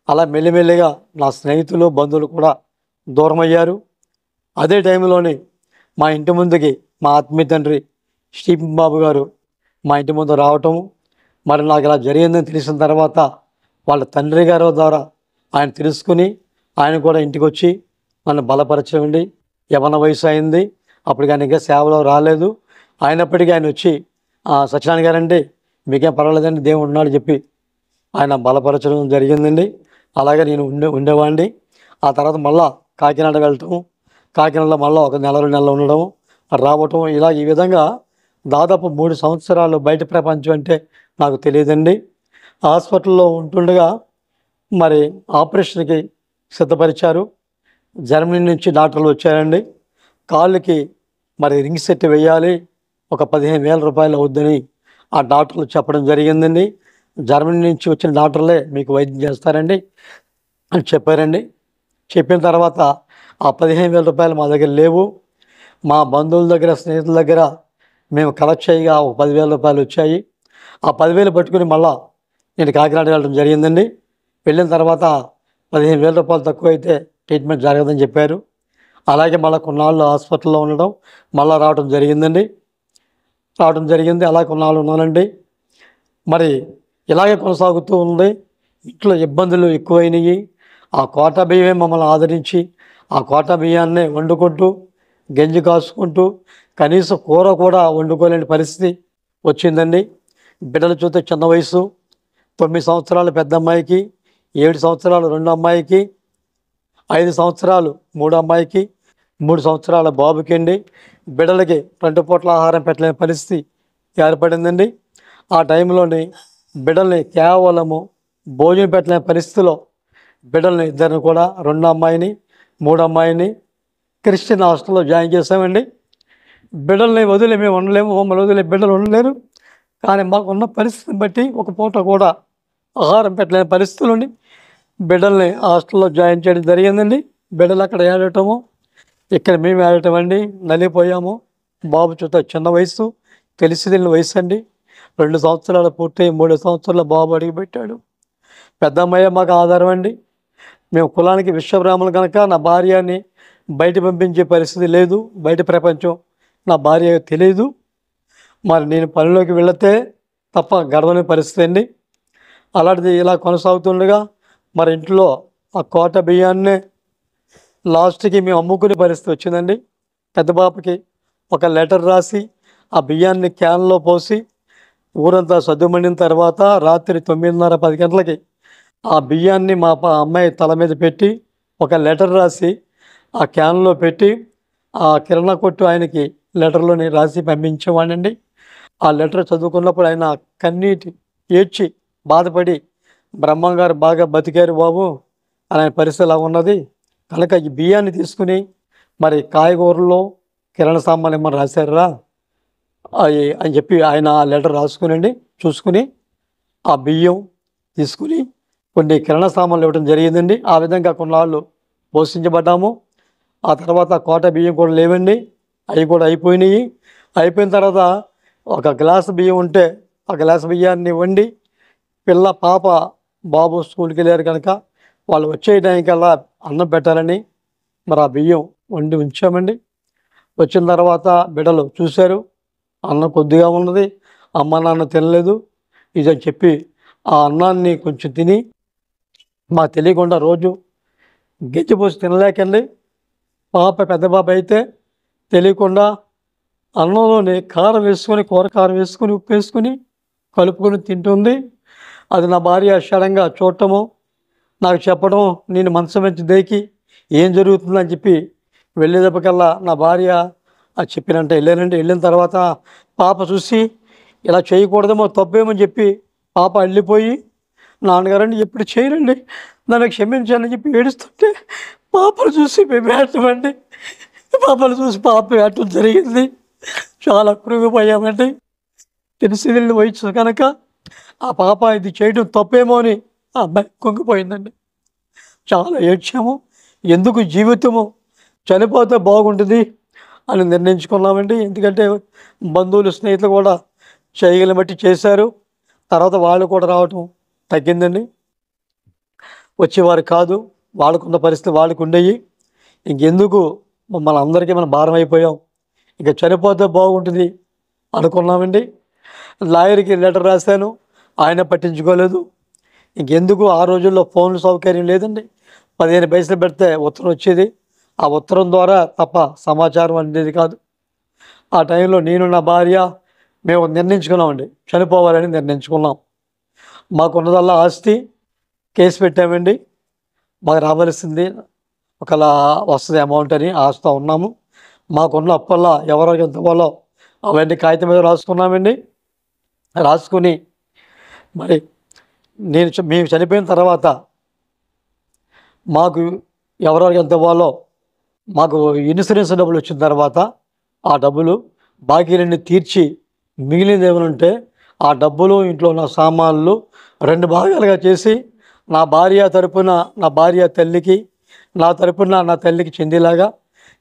అలా మెల్లిమెల్లిగా నా స్నేహితులు, బంధువులు కూడా దూరమయ్యారు. అదే టైంలోని మా ఇంటి ముందుకి మా ఆత్మీయ తండ్రి స్టీఫెన్ బాబు గారు మా ఇంటి ముందు రావటము, మరి నాకు ఇలా జరిగిందని తెలిసిన తర్వాత వాళ్ళ తండ్రి గారి ద్వారా ఆయన తెలుసుకుని ఆయన కూడా ఇంటికి వచ్చి నన్ను బలపరచండి. యవ్వన వయసు అయింది, అప్పటికి ఆయన ఇంకా సేవలో రాలేదు. అయినప్పటికీ ఆయన వచ్చి సత్యనారాయణ గారండి మీకేం పర్వాలేదండి, దేవుడు ఉన్నాడు చెప్పి ఆయన బలపరచడం జరిగిందండి. అలాగే నేను ఉండేవాడిని. ఆ తర్వాత మళ్ళా కాకినాడ వెళ్ళటం, కాకినాడలో మళ్ళీ ఒక నెల 2 నెలలు ఉండడం, రావటం, ఇలా ఈ విధంగా దాదాపు 3 సంవత్సరాలు బయట ప్రపంచం అంటే నాకు తెలియదండి. హాస్పిటల్లో ఉంటుండగా మరి ఆపరేషన్కి సిద్ధపరిచారు. జర్మనీ నుంచి డాక్టర్లు వచ్చారండి. కాళ్ళకి మరి రింగ్ సెట్ వేయాలి, ఒక ₹15,000 అవుద్దని ఆ డాక్టర్లు చెప్పడం జరిగిందండి. జర్మనీ నుంచి వచ్చిన డాక్టర్లే మీకు వైద్యం చేస్తారండి అని చెప్పారండి. చెప్పిన తర్వాత ఆ ₹15,000 మా దగ్గర లేవు. మా బంధువుల దగ్గర స్నేహితుల దగ్గర మేము కలెక్ట్ చేయగా ఒక 10,000 రూపాయలు వచ్చాయి. ఆ 10,000 పట్టుకుని మళ్ళా నేను కాకినాడ వెళ్ళడం జరిగిందండి. వెళ్ళిన తర్వాత 15,000 రూపాయలు తక్కువైతే ట్రీట్మెంట్ జరగదని చెప్పారు. అలాగే మళ్ళీ కొన్నాళ్ళు హాస్పిటల్లో ఉండడం, మళ్ళీ రావడం జరిగిందండి. అలా కొన్నాళ్ళు ఉన్నానండి. మరి ఇలాగే కొనసాగుతూ ఉంది. ఇంట్లో ఇబ్బందులు ఎక్కువైనవి. ఆ కోటా బియ్యమే మమ్మల్ని ఆదరించి ఆ కోటా బియ్యాన్నే వండుకుంటూ గంజి కాసుకుంటూ కనీసం కూర కూడా వండుకోలేని పరిస్థితి వచ్చిందండి. బిడ్డలు చూస్తే చిన్న వయసు, 9 సంవత్సరాలు పెద్ద అమ్మాయికి, 7 సంవత్సరాలు రెండో అమ్మాయికి, 5 సంవత్సరాలు మూడో అమ్మాయికి, 3 సంవత్సరాల బాబుకి అండి. బిడ్డలకి 2 పూట్ల ఆహారం పెట్టలేని పరిస్థితి ఏర్పడిందండి. ఆ టైంలోని బిడ్డల్ని కేవలము భోజనం పెట్టలేని పరిస్థితిలో బిడ్డల్ని ఇద్దరిని కూడా రెండో అమ్మాయిని మూడో అమ్మాయిని క్రిస్టియన్ హాస్టల్లో జాయిన్ చేసామండి. బిడ్డల్ని వదిలి మేము ఉండలేము, మమ్మల్ని వదిలే బిడ్డలు ఉండలేరు. కానీ మాకున్న పరిస్థితిని బట్టి ఒక పూట కూడా ఆహారం పెట్టలేని పరిస్థితులని బిడ్డల్ని హాస్టల్లో జాయిన్ చేయడం జరిగిందండి. బిడ్డలు అక్కడ ఏడటము, ఇక్కడ మేము ఏడటం అండి. నలిగిపోయాము. బాబు చూత చిన్న వయసు, తెలిసిన వయసు అండి. 2 సంవత్సరాలు పూర్తి 3 సంవత్సరాల బాబు అడిగిపెట్టాడు. పెద్ద అమ్మాయి మాకు ఆధారం అండి. మేము కులానికి విశ్వబ్రాహ్మణులు కనుక నా భార్యని బయట పంపించే పరిస్థితి లేదు. బయట ప్రపంచం నా భార్య తెలియదు. మరి నేను పనిలోకి వెళితే తప్ప గడవని పరిస్థితి అండి. అలాంటిది ఇలా కొనసాగుతుండగా మరి ఇంట్లో ఆ కోట బియ్యాన్నే లాస్ట్కి మేము అమ్ముకునే పరిస్థితి వచ్చిందండి. పెద్ద బాబుకి ఒక లెటర్ రాసి ఆ బియ్యాన్ని క్యాన్లో పోసి ఊరంతా సద్దుమణిన తర్వాత రాత్రి 9:30, 10 గంటలకి ఆ బియ్యాన్ని మా అమ్మాయి తల మీద పెట్టి ఒక లెటర్ రాసి ఆ క్యాన్లో పెట్టి ఆ కిరాణా కొట్టు ఆయనకి లెటర్లోని రాసి పంపించేవాడినండి. ఆ లెటర్ చదువుకున్నప్పుడు ఆయన కన్నీటి ఏడ్చి బాధపడి బ్రహ్మంగారు బాగా బతికారు బాబు అని ఆయన పరిస్థితి అలా ఉన్నది కనుక ఈ బియ్యాన్ని తీసుకుని మరి కాయగూరల్లో కిరాణా సామాన్లు ఏమన్నా రాశారా అని చెప్పి ఆయన ఆ లెటర్ రాసుకునండి చూసుకుని ఆ బియ్యం తీసుకుని కొన్ని కిరాణా సామాన్లు ఇవ్వడం జరిగిందండి. ఆ విధంగా కొన్నాళ్ళు పోషించబడ్డాము. ఆ తర్వాత కోట బియ్యం కూడా లేవండి, అవి కూడా అయిపోయినాయి. అయిపోయిన తర్వాత ఒక గ్లాసు బియ్యం ఉంటే ఆ గ్లాసు బియ్యాన్ని వండి పాప బాబు స్కూల్కి వెళ్ళారు కనుక వాళ్ళు వచ్చే టైంకల్లా అన్నం పెట్టాలని మరి ఆ బియ్యం వండి ఉంచామండి. వచ్చిన తర్వాత బిడ్డలు చూశారు, అన్నం కొద్దిగా ఉన్నది, అమ్మ నాన్న తినలేదు ఇదని చెప్పి ఆ అన్నాన్ని కొంచెం తిని మాకు తెలియకుండా రోజు గెజ్జిపోసి తినలేకండి. పెద్ద పాప అయితే తెలియకుండా అన్నంలోని కారం వేసుకొని కూర కారం వేసుకొని ఉప్పు వేసుకొని కలుపుకొని తింటుంది. అది నా భార్య సడన్గా చూడటము, నాకు చెప్పడం, నేను మనసు మంచి దేకి ఏం జరుగుతుందని చెప్పి వెళ్ళేదప్పకల్లా నా భార్య అది చెప్పినంటే వెళ్ళానండి. వెళ్ళిన తర్వాత పాప చూసి ఇలా చేయకూడదేమో తప్పేమని చెప్పి పాప వెళ్ళిపోయి నాన్నగారండి ఎప్పుడు చేయరండి నన్ను క్షమించాలని చెప్పి ఏడుస్తుంటే పాపను చూసి మేము ఏడటమండి. పాపను చూసి పాప ఏడటం జరిగింది. చాలా కృంగిపోయామండి. తెలిసి వయసు కనుక ఆ పాప ఇది చేయడం తప్పేమో అని ఆ అమ్మాయి కుంగిపోయిందండి. చాలా ఏడ్చాము. ఎందుకు జీవితము చనిపోతే బాగుంటుంది అని నిర్ణయించుకున్నామండి. ఎందుకంటే బంధువులు స్నేహితులు కూడా చేయగలిని బట్టి చేశారు. తర్వాత వాళ్ళు కూడా రావటం తగ్గిందండి. వచ్చేవారు కాదు, వాళ్ళకున్న పరిస్థితి వాళ్ళకు ఉండేవి. ఇంకెందుకు మమ్మల్ని అందరికీ మనం భారం అయిపోయాం, ఇక చనిపోతే బాగుంటుంది అనుకున్నామండి. లాయర్కి లెటర్ రాశాను, ఆయన పట్టించుకోలేదు. ఇంకెందుకు ఆ రోజుల్లో ఫోన్ సౌకర్యం లేదండి. 15 పైసలు పెడితే ఉత్తరం వచ్చేది. ఆ ఉత్తరం ద్వారా తప్ప సమాచారం అనేది కాదు. ఆ టైంలో నేను నా భార్య మేము నిర్ణయించుకున్నామండి, చనిపోవాలని నిర్ణయించుకున్నాం. మాకున్నదల్లా ఆస్తి కేసు పెట్టామండి. మాకు రావాల్సింది ఒకలా వస్తుంది అమౌంట్ అని ఆస్తా ఉన్నాము. మాకున్న అప్పల్లా ఎవరికి ఎంత ఇవ్వాలో అవన్నీ కాగితం మీద రాసుకున్నామండి. రాసుకుని మరి మేము చనిపోయిన తర్వాత మాకు ఎవరికి ఎంత ఇవ్వాలో మాకు ఇన్సూరెన్స్ డబ్బులు వచ్చిన తర్వాత ఆ డబ్బులు బాకీలన్నీ తీర్చి మిగిలినది ఏమనంటే ఆ డబ్బులు ఇంట్లో ఉన్న సామాన్లు 2 భాగాలుగా చేసి నా భార్య తరపున నా భార్య తల్లికి, నా తరపున నా తల్లికి చెందేలాగా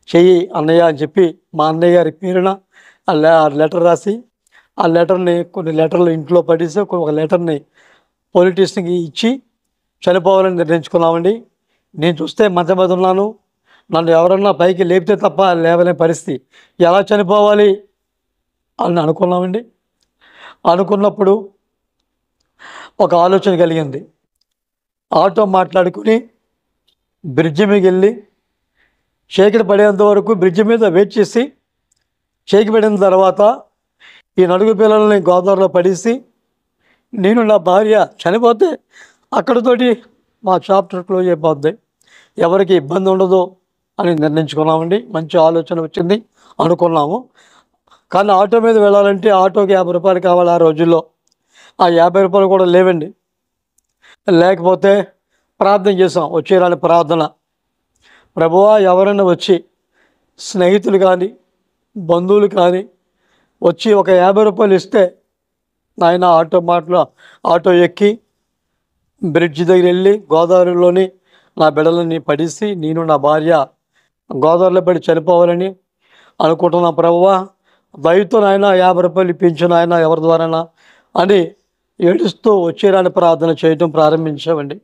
చెయ్యి అన్నయ్య అని చెప్పి మా అన్నయ్య గారి పేరున ఆ లెటర్ రాసి, ఆ లెటర్ని కొన్ని లెటర్లు ఇంట్లో పడేసి ఒక లెటర్ని పోలీస్ స్టేషన్కి ఇచ్చి చనిపోవాలని నిర్ణయించుకున్నామండి. నేను చూస్తే మంచం మీద ఉన్నాను. నన్ను ఎవరన్నా పైకి లేపితే తప్ప లేవలే పరిస్థితి. ఎలా చనిపోవాలి అని అనుకున్నామండి. అనుకున్నప్పుడు ఒక ఆలోచన కలిగింది. ఆటో మాట్లాడుకుని బ్రిడ్జి మీదకి వెళ్ళి చీకటి పడేంత వరకు బ్రిడ్జి మీద వెయిట్ చేసి, చీకటి పడిన తర్వాత ఈ నలుగురు పిల్లల్ని గోదావరిలో పడేసి నేను నా భార్య చనిపోతే అక్కడితోటి మా చాప్టర్ క్లోజ్ అయిపోద్ది, ఎవరికి ఇబ్బంది ఉండదు అని నిర్ణయించుకున్నామండి. మంచి ఆలోచన వచ్చింది అనుకున్నాము. కానీ ఆటో మీద వెళ్ళాలంటే ఆటోకి 50 రూపాయలు కావాలి ఆ రోజుల్లో. ఆ 50 రూపాయలు కూడా లేవండి. లేకపోతే ప్రార్థన చేసాం, వచ్చేరాని ప్రార్థన. ప్రభువా, ఎవరైనా వచ్చి స్నేహితులు కానీ బంధువులు కానీ వచ్చి ఒక 50 రూపాయలు ఇస్తే నాయన ఆటో ఎక్కి బ్రిడ్జి దగ్గర వెళ్ళి గోదావరిలోని నా బిడ్డలని పడేసి నేను నా భార్య గోదావరిలో పడి చనిపోవాలని అనుకుంటున్నా. ప్రభువా, దయతో నాయన 50 రూపాయలు ఇప్పించు నాయన ఎవరి ద్వారానా అని ఏడుస్తూ వచ్చేరాని ప్రార్థన చేయటం ప్రారంభించామండి.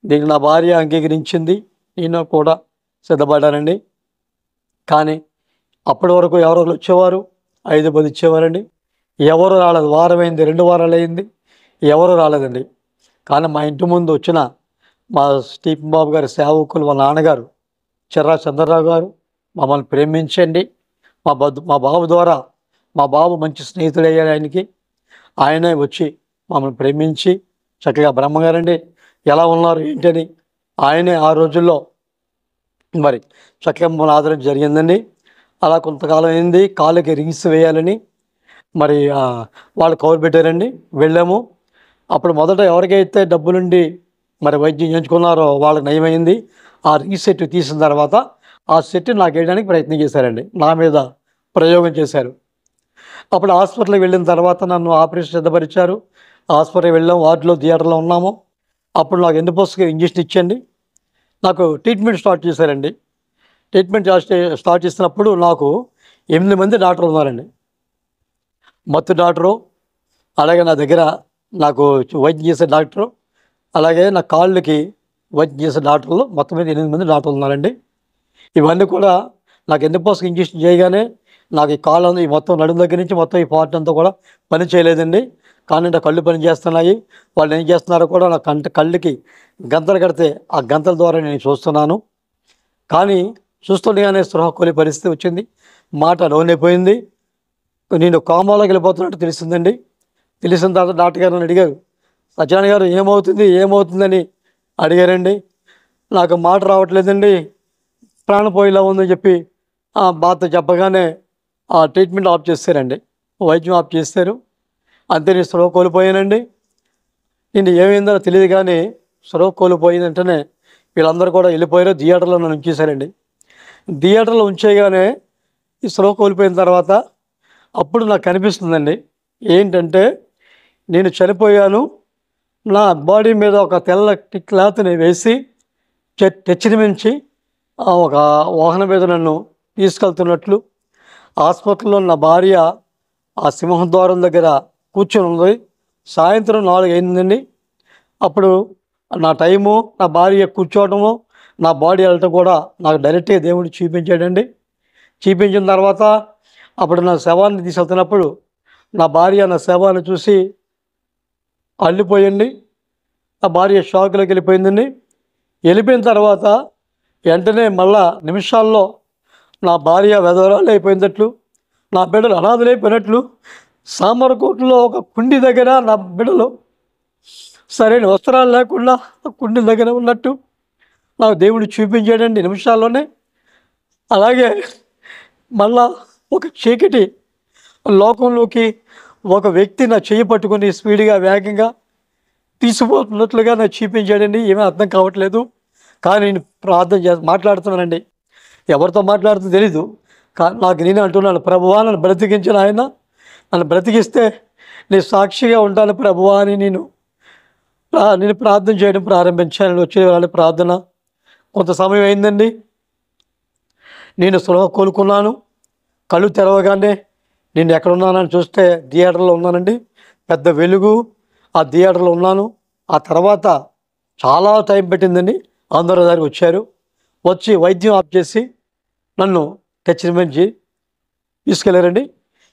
దీనికి నా భార్య అంగీకరించింది, నేను కూడా సిద్ధపడ్డానండి. కానీ అప్పటి వరకు ఎవరు వచ్చేవారు, 5-10 ఇచ్చేవారండి. ఎవరు రాలేదు. వారమైంది, 2 వారాలు అయింది, ఎవరు రాలేదండి. కానీ మా ఇంటి ముందు వచ్చిన మా స్టీఫెన్ బాబు గారి సేవకులు, మా నాన్నగారు చిర్రా చంద్రరావు గారు మమ్మల్ని ప్రేమించండి. మా బాబు ద్వారా, మా బాబు మంచి స్నేహితుడు అయ్యాడు ఆయనకి. ఆయనే వచ్చి మమ్మల్ని ప్రేమించి చక్కగా బ్రహ్మగారండి ఎలా ఉన్నారు ఏంటని ఆయనే ఆ రోజుల్లో మరి చక్కగా మమ్మల్ని ఆదరించడం జరిగిందండి. అలా కొంతకాలం అయింది. కాళ్ళకి రింగ్స్ వేయాలని మరి వాళ్ళు కవర్ పెట్టారండి. వెళ్ళాము. అప్పుడు మొదట ఎవరికైతే డబ్బులుండి మరి వైద్యం చేయించుకున్నారో వాళ్ళకి నయమైంది. ఆ రింగ్ సెట్ తీసిన తర్వాత ఆ సెట్ నాకు వేయడానికి ప్రయత్నం చేశారండి. నా మీద ప్రయోగం చేశారు. అప్పుడు హాస్పిటల్కి వెళ్ళిన తర్వాత నన్ను ఆపరేషన్ సిద్ధపరిచారు. హాస్పిటల్కి వెళ్ళాం, వార్డులో థియేటర్లో ఉన్నాము. అప్పుడు నాకు ఎన్నిపోస్కి ఇంజక్షన్ ఇచ్చండి నాకు ట్రీట్మెంట్ స్టార్ట్ చేశారండి. ట్రీట్మెంట్ స్టార్ట్ చేసినప్పుడు నాకు 8 మంది డాక్టర్లు ఉన్నారండి. మత్తు డాక్టరు, అలాగే నా దగ్గర నాకు వైద్యం చేసే డాక్టరు, అలాగే నా కాళ్ళకి వైద్యం చేసే డాక్టర్లు, మొత్తం మీద 8 మంది డాక్టర్లు ఉన్నారండి. ఇవన్నీ కూడా నాకు ఎన్నిపోస్కి ఇంజక్షన్ చేయగానే నాకు ఈ కాళ్ళు ఈ మొత్తం నడుము దగ్గర నుంచి మొత్తం ఈ పార్ట్ అంతా కూడా పని చేయలేదండి. కానీ నా కళ్ళు పని చేస్తున్నాయి. వాళ్ళు ఏం చేస్తున్నారో కూడా నా కళ్ళకి గంతలు కడితే ఆ గంతల ద్వారా నేను చూస్తున్నాను. కానీ చూస్తుండగానే స్పృహ కోల్పోయే పరిస్థితి వచ్చింది. మాట లోనైపోయింది. నేను కోమాలోకి వెళ్ళిపోతున్నట్టు తెలిసిందండి. తెలిసిన తర్వాత డాక్టర్ గారిని అడిగారు, సత్యనారాయణ గారు ఏమవుతుందని అడిగారండి. నాకు మాట రావట్లేదండి, ప్రాణపోయేలా ఉందని చెప్పి ఆ బాధ చెప్పగానే ఆ ట్రీట్మెంట్ ఆఫ్ చేశారండి. వైద్యం ఆఫ్ చేశారు. అంతే, నేను స్పృహ కోల్పోయానండి. నేను ఏమైందో తెలియదు కానీ స్పృహ కోల్పోయిన వెంటనే వీళ్ళందరూ కూడా వెళ్ళిపోయారు. థియేటర్లో నన్ను ఉంచేశారండి. థియేటర్లో ఉంచేయగానే ఈ స్పృహ కోల్పోయిన తర్వాత అప్పుడు నాకు కనిపిస్తుందండి ఏంటంటే నేను చనిపోయాను. నా బాడీ మీద ఒక తెల్ల క్లాత్ని వేసి తెచ్చిమించి ఒక వాహనం మీద నన్ను తీసుకెళ్తున్నట్లు, హాస్పిటల్లో నా భార్య ఆ సింహద్వారం దగ్గర కూర్చొని ఉంది. సాయంత్రం 4 అయిందండి. అప్పుడు నా టైము, నా భార్య కూర్చోవటము, నా బాడీ వెళ్ళటం కూడా నాకు డైరెక్ట్గా దేవుడు చూపించాడండి. చూపించిన తర్వాత అప్పుడు నా శవాన్ని తీసుకెళ్తున్నప్పుడు నా భార్య నా శవాన్ని చూసి అల్లిపోయింది. నా భార్య షాక్లోకి వెళ్ళిపోయిందండి. వెళ్ళిపోయిన తర్వాత వెంటనే మళ్ళా నిమిషాల్లో నా భార్య వెధవరాలు అయిపోయినట్లు, నా బిడ్డలు అనాథలైపోయినట్లు, సామర్కోటలో ఒక కుండి దగ్గర నా బిడ్డలు సరైన వస్త్రాలు లేకుండా కుండి దగ్గర ఉన్నట్టు నాకు దేవుడు చూపించాడండి నిమిషాల్లోనే. అలాగే మళ్ళా ఒక చీకటి లోకంలోకి ఒక వ్యక్తి నా చెయ్యి పట్టుకుని స్పీడ్గా వేగంగా తీసిపోతున్నట్లుగా నాకు చూపించాడండి. ఏమీ అర్థం కావట్లేదు. కానీ నేను ప్రార్థన మాట్లాడుతున్నానండి. ఎవరితో మాట్లాడుతుందో తెలీదు. కానీ నాకు నేనే అంటున్నాను, ప్రభువా నన్ను బ్రతికించిన ఆయన, నన్ను బ్రతికిస్తే నేను సాక్షిగా ఉంటాను ప్రభువా అని నేను ప్రార్థన చేయడం ప్రారంభించాను. వచ్చే వాళ్ళ ప్రార్థన కొంత సమయం అయిందండి. నేను సులభ కోలుకున్నాను. కళ్ళు తెరవగానే నేను ఎక్కడున్నానని చూస్తే థియేటర్లో ఉన్నానండి. పెద్ద వెలుగు, ఆ థియేటర్లో ఉన్నాను. ఆ తర్వాత చాలా టైం పెట్టిందండి. అందరూ దగ్గరికి వచ్చారు. వచ్చి వైద్యం ఆప్ చేసి నన్ను టెచ్మెంట్ తీసుకెళ్ళారండి.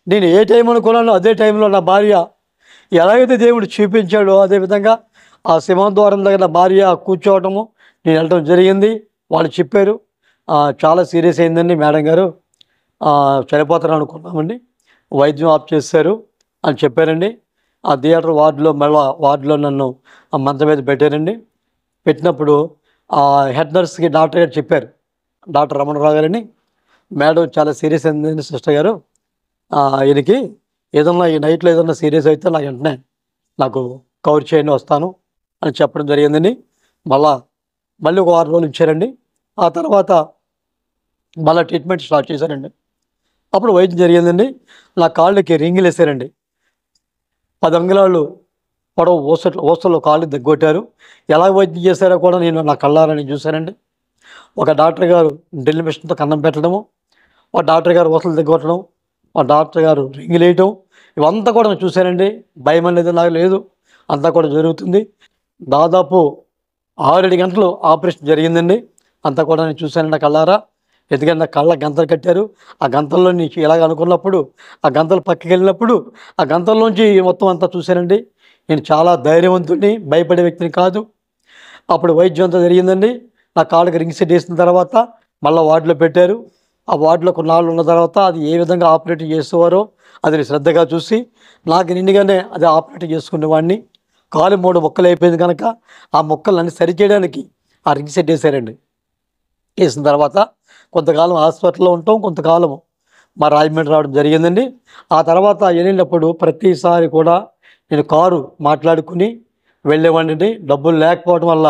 నేను ఏ టైం అనుకున్నానో అదే టైంలో నా భార్య ఎలాగైతే దేవుడు చూపించాడో అదేవిధంగా ఆ సింహద్వారం దగ్గర నా భార్య కూర్చోవటము, నేను వెళ్ళటం జరిగింది. వాళ్ళు చెప్పారు, చాలా సీరియస్ అయిందండి మేడం గారు, చనిపోతారు అనుకున్నామండి, వైద్యం ఆఫ్ చేశారు అని చెప్పారండి. ఆ థియేటర్ వార్డులో నన్ను ఆ మంచం మీద పెట్టారండి. పెట్టినప్పుడు ఆ హెడ్ నర్స్కి డాక్టర్ గారు చెప్పారు, డాక్టర్ రమణరావు గారని, మేడం చాలా సీరియస్ అయిందండి సిస్టర్ గారు, ఈయనకి ఏదన్నా ఈ నైట్లో ఏదన్నా సీరియస్ అయితే నాకు వెంటనే నాకు కవర్ చేయండి, వస్తాను అని చెప్పడం జరిగిందండి. మళ్ళీ ఒక 6 రోజులు ఇచ్చారండి. ఆ తర్వాత మళ్ళీ ట్రీట్మెంట్ స్టార్ట్ చేశారండి. అప్పుడు వైద్యం జరిగిందండి. నా కాళ్ళకి రింగులు వేసారండి. 10 అంగుళాలు పొడవు ఊసలో కాళ్ళు దగ్గొట్టారు. ఎలా వైద్యం చేశారో కూడా నేను నా కళ్ళారని చూశానండి. ఒక డాక్టర్ గారు డ్రిల్ మిషన్తో కన్నం పెట్టడము, ఒక డాక్టర్ గారు ఊసలు దగ్గొట్టడం, ఒక డాక్టర్ గారు రింగులు వేయటం, ఇవంతా కూడా నేను చూశానండి. భయం అనేది నాకు లేదు, అంతా కూడా జరుగుతుంది. దాదాపు 6-7 గంటలు ఆపరేషన్ జరిగిందండి. అంతా కూడా నేను చూశాను నా కళ్ళారా. ఎందుకంటే నా కళ్ళ గంతలు కట్టారు. ఆ గంతల్లో నుంచి ఇలాగ అనుకున్నప్పుడు ఆ గంతలు పక్కకి వెళ్ళినప్పుడు ఆ గంతల్లోంచి మొత్తం అంతా చూశానండి. నేను చాలా ధైర్యవంతుడిని, భయపడే వ్యక్తిని కాదు. అప్పుడు వైద్యం అంతా జరిగిందండి. నా కాళ్ళకి రింగ్ సెట్ వేసిన తర్వాత మళ్ళీ వార్డులో పెట్టారు. ఆ వార్డులో కొన్నాళ్ళు ఉన్న తర్వాత అది ఏ విధంగా ఆపరేట్ చేసేవారో అది శ్రద్ధగా చూసి నాకు నిండుగానే అది ఆపరేట్ చేసుకునేవాడిని. కాలు 3 ముక్కలు అయిపోయింది కనుక ఆ ముక్కలన్నీ సరిచేయడానికి ఆ రింగ్ సెట్ వేసారండి. వేసిన తర్వాత కొంతకాలం హాస్పిటల్లో ఉంటాం, కొంతకాలం మా రాజమండ్రి రావడం జరిగిందండి. ఆ తర్వాత వెళ్ళినప్పుడు ప్రతిసారి కూడా నేను కారు మాట్లాడుకుని వెళ్ళేవాడిని. డబ్బులు లేకపోవడం వల్ల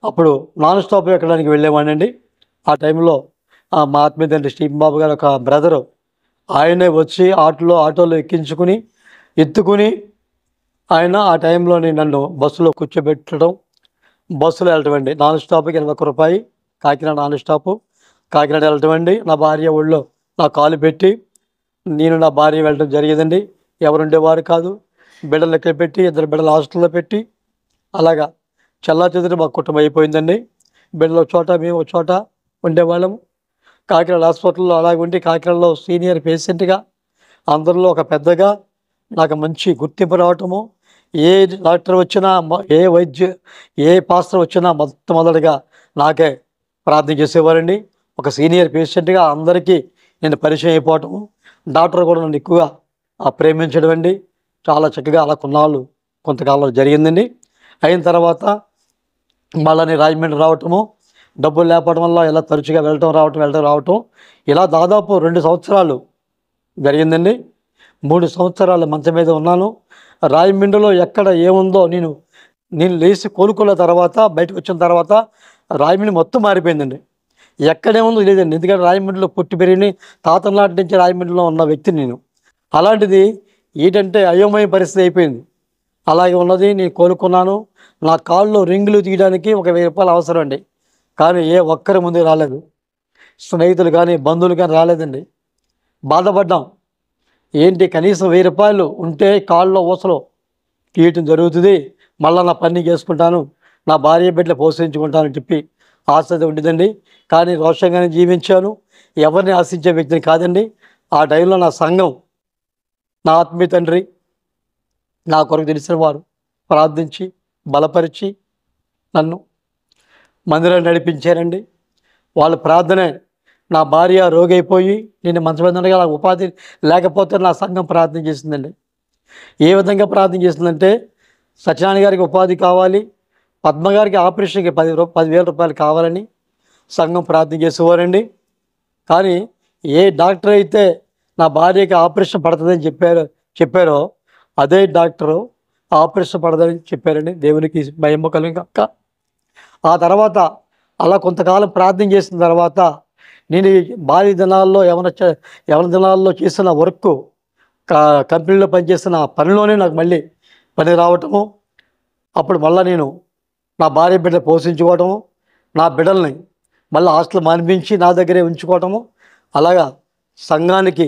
అప్పుడు నాన్ స్టాప్ ఎక్కడానికి వెళ్ళేవాడినండి. ఆ టైంలో మా ఆత్మీయ తండ్రి స్టీఫెన్ బాబు గారు ఒక బ్రదరు, ఆయనే వచ్చి ఆటోలో ఎత్తుకుని ఆయన ఆ టైంలోని నన్ను బస్సులో కూర్చోబెట్టడం, బస్సులో వెళ్ళటం అండి. నాన్ స్టాప్కి 81 రూపాయి, కాకినాడ నాన్ స్టాపు, కాకినాడ వెళ్ళటం అండి. నా భార్య ఒళ్ళో నా కాలు పెట్టి నేను నా భార్య వెళ్ళటం జరిగేదండి. ఎవరుండేవారు కాదు. బిడ్డలు ఎక్కడ పెట్టి 2 బిడ్డలు హాస్టల్లో పెట్టి అలాగా చెల్లాచెదురు మా కుటుంబం అయిపోయిందండి. బిడ్డలు ఒక చోట, మేము ఒక చోట ఉండేవాళ్ళము. కాకినాడ హాస్పిటల్లో అలాగ ఉండి కాకినాడలో సీనియర్ పేషెంట్గా అందరిలో ఒక పెద్దగా నాకు మంచి గుర్తింపు రావటము. ఏ డాక్టర్ వచ్చినా, ఏ పాస్టర్ వచ్చినా మొట్టమొదటిగా నాకే ప్రార్థన చేసేవారండి. ఒక సీనియర్ పేషెంట్గా అందరికీ నేను పరిచయం అయిపోవటము, డాక్టర్ కూడా నన్ను ఎక్కువగా ప్రేమించడం అండి. చాలా చక్కగా అలా కొంతకాలం జరిగిందండి. అయిన తర్వాత మళ్ళీ నేను రాజమండ్రి రావటము, డబ్బులు లేకపోవడం వల్ల ఇలా తరచుగా వెళ్ళటం రావటం ఇలా దాదాపు 2 సంవత్సరాలు జరిగిందండి. 3 సంవత్సరాలు మంచం మీద ఉన్నాను. రాజమండ్రిలో ఎక్కడ ఏముందో నేను లేచి కోలుకున్న తర్వాత బయటకు వచ్చిన తర్వాత రాజమండ్రి మొత్తం మారిపోయిందండి. ఎక్కడేముందో లేదండి. ఎందుకంటే రాజమండ్రిలో పుట్టి పెరిగి తాతల నాటి నుంచి రాజమండ్రిలో ఉన్న వ్యక్తిని నేను. అలాంటిది ఏంటంటే అయోమయ పరిస్థితి అయిపోయింది. అలాగే ఉన్నది. నేను కోలుకున్నాను. నా కాళ్ళు రింగులు తీయడానికి ఒక 1000 రూపాయలు అవసరం అండి. కానీ ఏ ఒక్కరి ముందు రాలేదు. స్నేహితులు కానీ బంధువులు కానీ రాలేదండి. బాధపడ్డాం. ఏంటి కనీసం 1000 రూపాయలు ఉంటే కాళ్ళలో ఊసలో తీయటం జరుగుతుంది, మళ్ళీ నా పని చేసుకుంటాను, నా భార్య బిడ్డలు పోషించుకుంటానని చెప్పి ఆశ ఉండేదండి. కానీ రోషంగానే జీవించాను. ఎవరిని ఆశించే వ్యక్తిని కాదండి. ఆ టైంలో నా సంఘం, నా ఆత్మీయ తండ్రి, నా కొరకు తెలిసిన వారు ప్రార్థించి బలపరిచి నన్ను మందిరం నడిపించారండి. వాళ్ళ ప్రార్థనే నా భార్య రోగి అయిపోయి నేను మంచం మీద ఉండగా నాకు ఉపాధి లేకపోతే నా సంఘం ప్రార్థన చేసిందండి. ఏ విధంగా ప్రార్థన చేసిందంటే, సత్యనారాయణ గారికి ఉపాధి కావాలి, పద్మ గారికి ఆపరేషన్కి 10,000 రూపాయలు కావాలని సంఘం ప్రార్థన చేసేవారండి. కానీ ఏ డాక్టర్ అయితే నా భార్యకి ఆపరేషన్ పడుతుందని చెప్పారో అదే డాక్టరు ఆపరేషన్ పడదని చెప్పారండి. దేవునికి భయము కలిగాక ఆ తర్వాత అలా కొంతకాలం ప్రార్థన చేసిన తర్వాత నేను భారీ దినాల్లో యవన దినాల్లో చేసిన వర్క్, కంపెనీలో పనిచేసిన పనిలోనే నాకు మళ్ళీ పని రావటము. అప్పుడు మళ్ళీ నేను నా భార్య బిడ్డలు పోషించుకోవటము, నా బిడ్డల్ని మళ్ళీ హాస్టల్ మానిపించి నా దగ్గరే ఉంచుకోవటము, అలాగా సంఘానికి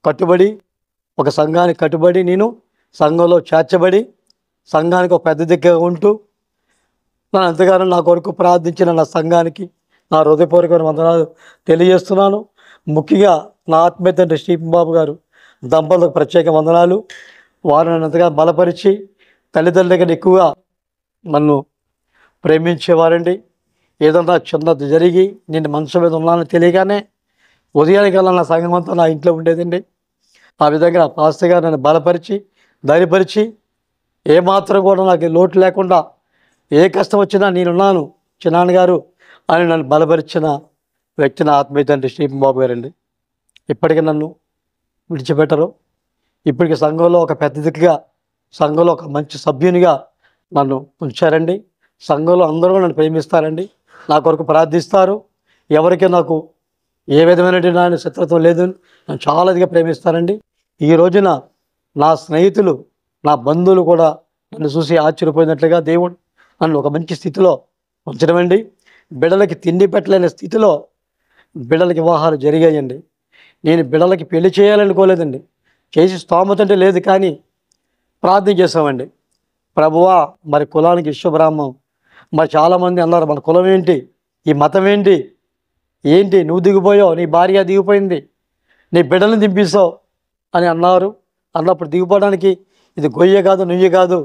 కట్టుబడి, ఒక సంఘానికి కట్టుబడి నేను సంఘంలో చేర్చబడి సంఘానికి ఒక పెద్ద దిక్కుగా ఉంటూ నన్ను ఎంతగానో నా కొరకు ప్రార్థించిన నా సంఘానికి నా హృదయపూర్వకమైన వందనాలు తెలియజేస్తున్నాను. ముఖ్యంగా నా ఆత్మీయ తండ్రి శ్రీపం బాబు గారు దంపతులకు ప్రత్యేక వందనాలు. వారు నన్ను ఎంతగా బలపరిచి తల్లిదండ్రుల కంటే ఎక్కువగా నన్ను ప్రేమించేవారండి. ఏదన్నా చిన్నది జరిగి నేను మనసు మీద ఉన్నానని తెలియగానే ఉదయానికల్లా నా సంఘం అంతా నా ఇంట్లో ఉండేదండి. ఆ విధంగా పాస్టర్ గారు నన్ను బలపరిచి ధైర్యపరిచి ఏమాత్రం కూడా నాకు లోటు లేకుండా ఏ కష్టం వచ్చినా నేనున్నాను చిన్నాన్నగారు అని నన్ను బలపరిచిన వ్యక్తి నా ఆత్మీయ తండ్రి శ్రీపం బాబు గారండి. ఇప్పటికీ నన్ను విడిచిపెట్టరు. ఇప్పటికి సంఘంలో ఒక పెద్ద దిక్కుగా, సంఘంలో ఒక మంచి సభ్యునిగా నన్ను ఉంచారండి. సంఘంలో అందరూ నన్ను ప్రేమిస్తారండి, నా కొరకు ప్రార్థిస్తారు. ఎవరికి నాకు ఏ విధమైనటువంటి శత్రుత్వం లేదు, నన్ను చాలా అదిగా ప్రేమిస్తారండి. ఈ రోజున నా స్నేహితులు, నా బంధువులు కూడా నన్ను చూసి ఆశ్చర్యపోయినట్లుగా దేవుడు నన్ను ఒక మంచి స్థితిలో ఉంచడమండి. బిడ్డలకి తిండి పెట్టలేని స్థితిలో బిడ్డలకి వివాహాలు జరిగాయండి. నేను బిడ్డలకి పెళ్లి చేయాలనుకోలేదండి, చేసి స్తోమత అంటే లేదు, కానీ ప్రార్థన చేసామండి. ప్రభువా, మరి కులానికి విశ్వబ్రాహ్మం, మరి చాలామంది అన్నారు మన కులం ఏంటి, ఈ మతం ఏంటి, ఏంటి నువ్వు దిగిపోయావు, నీ భార్య దిగిపోయింది, నీ బిడ్డలను దింపిస్తావు అని అన్నారు. అన్నప్పుడు దిగిపోవడానికి ఇది గొయ్య కాదు, నుయ్యి కాదు,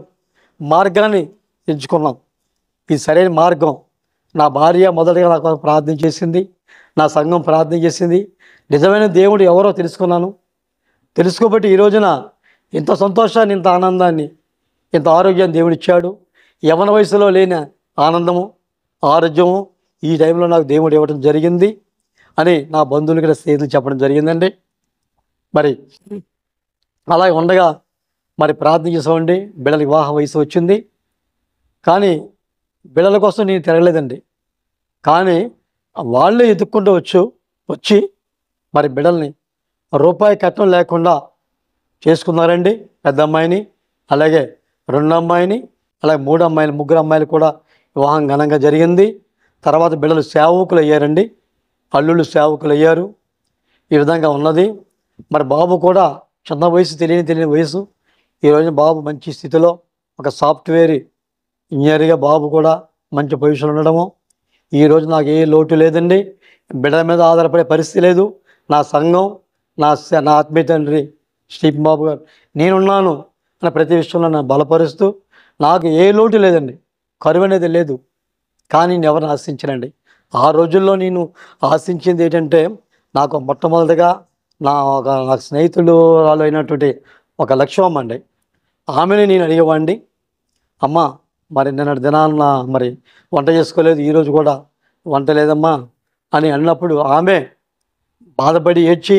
మార్గాన్ని ఎంచుకున్నాం. ఇది సరైన మార్గం. నా భార్య మొదటిగా నాకు ప్రార్థన చేసింది, నా సంఘం ప్రార్థన చేసింది. నిజమైన దేవుడు ఎవరో తెలుసుకున్నాను. తెలుసుకోబట్టి ఈ రోజున ఇంత సంతోషాన్ని, ఇంత ఆనందాన్ని, ఇంత ఆరోగ్యాన్ని దేవుడిచ్చాడు. యవన వయసులో లేని ఆనందము, ఆరోగ్యము ఈ టైంలో నాకు దేవుడు ఇవ్వడం జరిగింది అని నా బంధువులకి, స్నేహితులు చెప్పడం జరిగిందండి. మరి అలాగే ఉండగా మరి ప్రార్థన చేసామండి. బిడ్డల వివాహ వయసు వచ్చింది, కానీ బిడ్డల కోసం నేను తిరగలేదండి. కానీ వాళ్ళే ఎత్తుక్కుంటూ వచ్చి మరి బిడ్డల్ని రూపాయి కట్నం లేకుండా చేసుకున్నారండి. పెద్ద అమ్మాయిని, అలాగే రెండో అమ్మాయిని, అలాగే మూడో అమ్మాయిని, ముగ్గురు అమ్మాయిలు కూడా వివాహం ఘనంగా జరిగింది. తర్వాత బిడ్డలు సేవకులు అయ్యారండి, అల్లుళ్ళు సేవకులు అయ్యారు. ఈ విధంగా ఉన్నది. మరి బాబు కూడా చిన్న వయసు, తెలియని వయసు. ఈరోజు బాబు మంచి స్థితిలో ఒక సాఫ్ట్వేర్ ఇంజనీర్గా బాబు కూడా మంచి పొజిషన్ ఉండడము. ఈరోజు నాకు ఏ లోటు లేదండి, బిడ్డల మీద ఆధారపడే పరిస్థితి లేదు. నా సంఘం, నా ఆత్మీయ తండ్రి శ్రీపం బాబు గారు నేనున్నాను అన్న ప్రతి విషయంలో నన్ను బలపరుస్తూ నాకు ఏ లోటు లేదండి, కరువు అనేది లేదు. కానీ నేను ఎవరిని ఆశించనండి. ఆ రోజుల్లో నేను ఆశించింది ఏంటంటే, నాకు మొట్టమొదటిగా నాకు స్నేహితులు వాళ్ళు అయినటువంటి ఒక లక్ష్మమ్మ అండి, ఆమెని నేను అడిగేవాడిని. అమ్మ, మరి నిన్నటి దినాన్న మరి వంట చేసుకోలేదు, ఈరోజు కూడా వంట లేదమ్మా అని అన్నప్పుడు ఆమె బాధపడి ఏడ్చి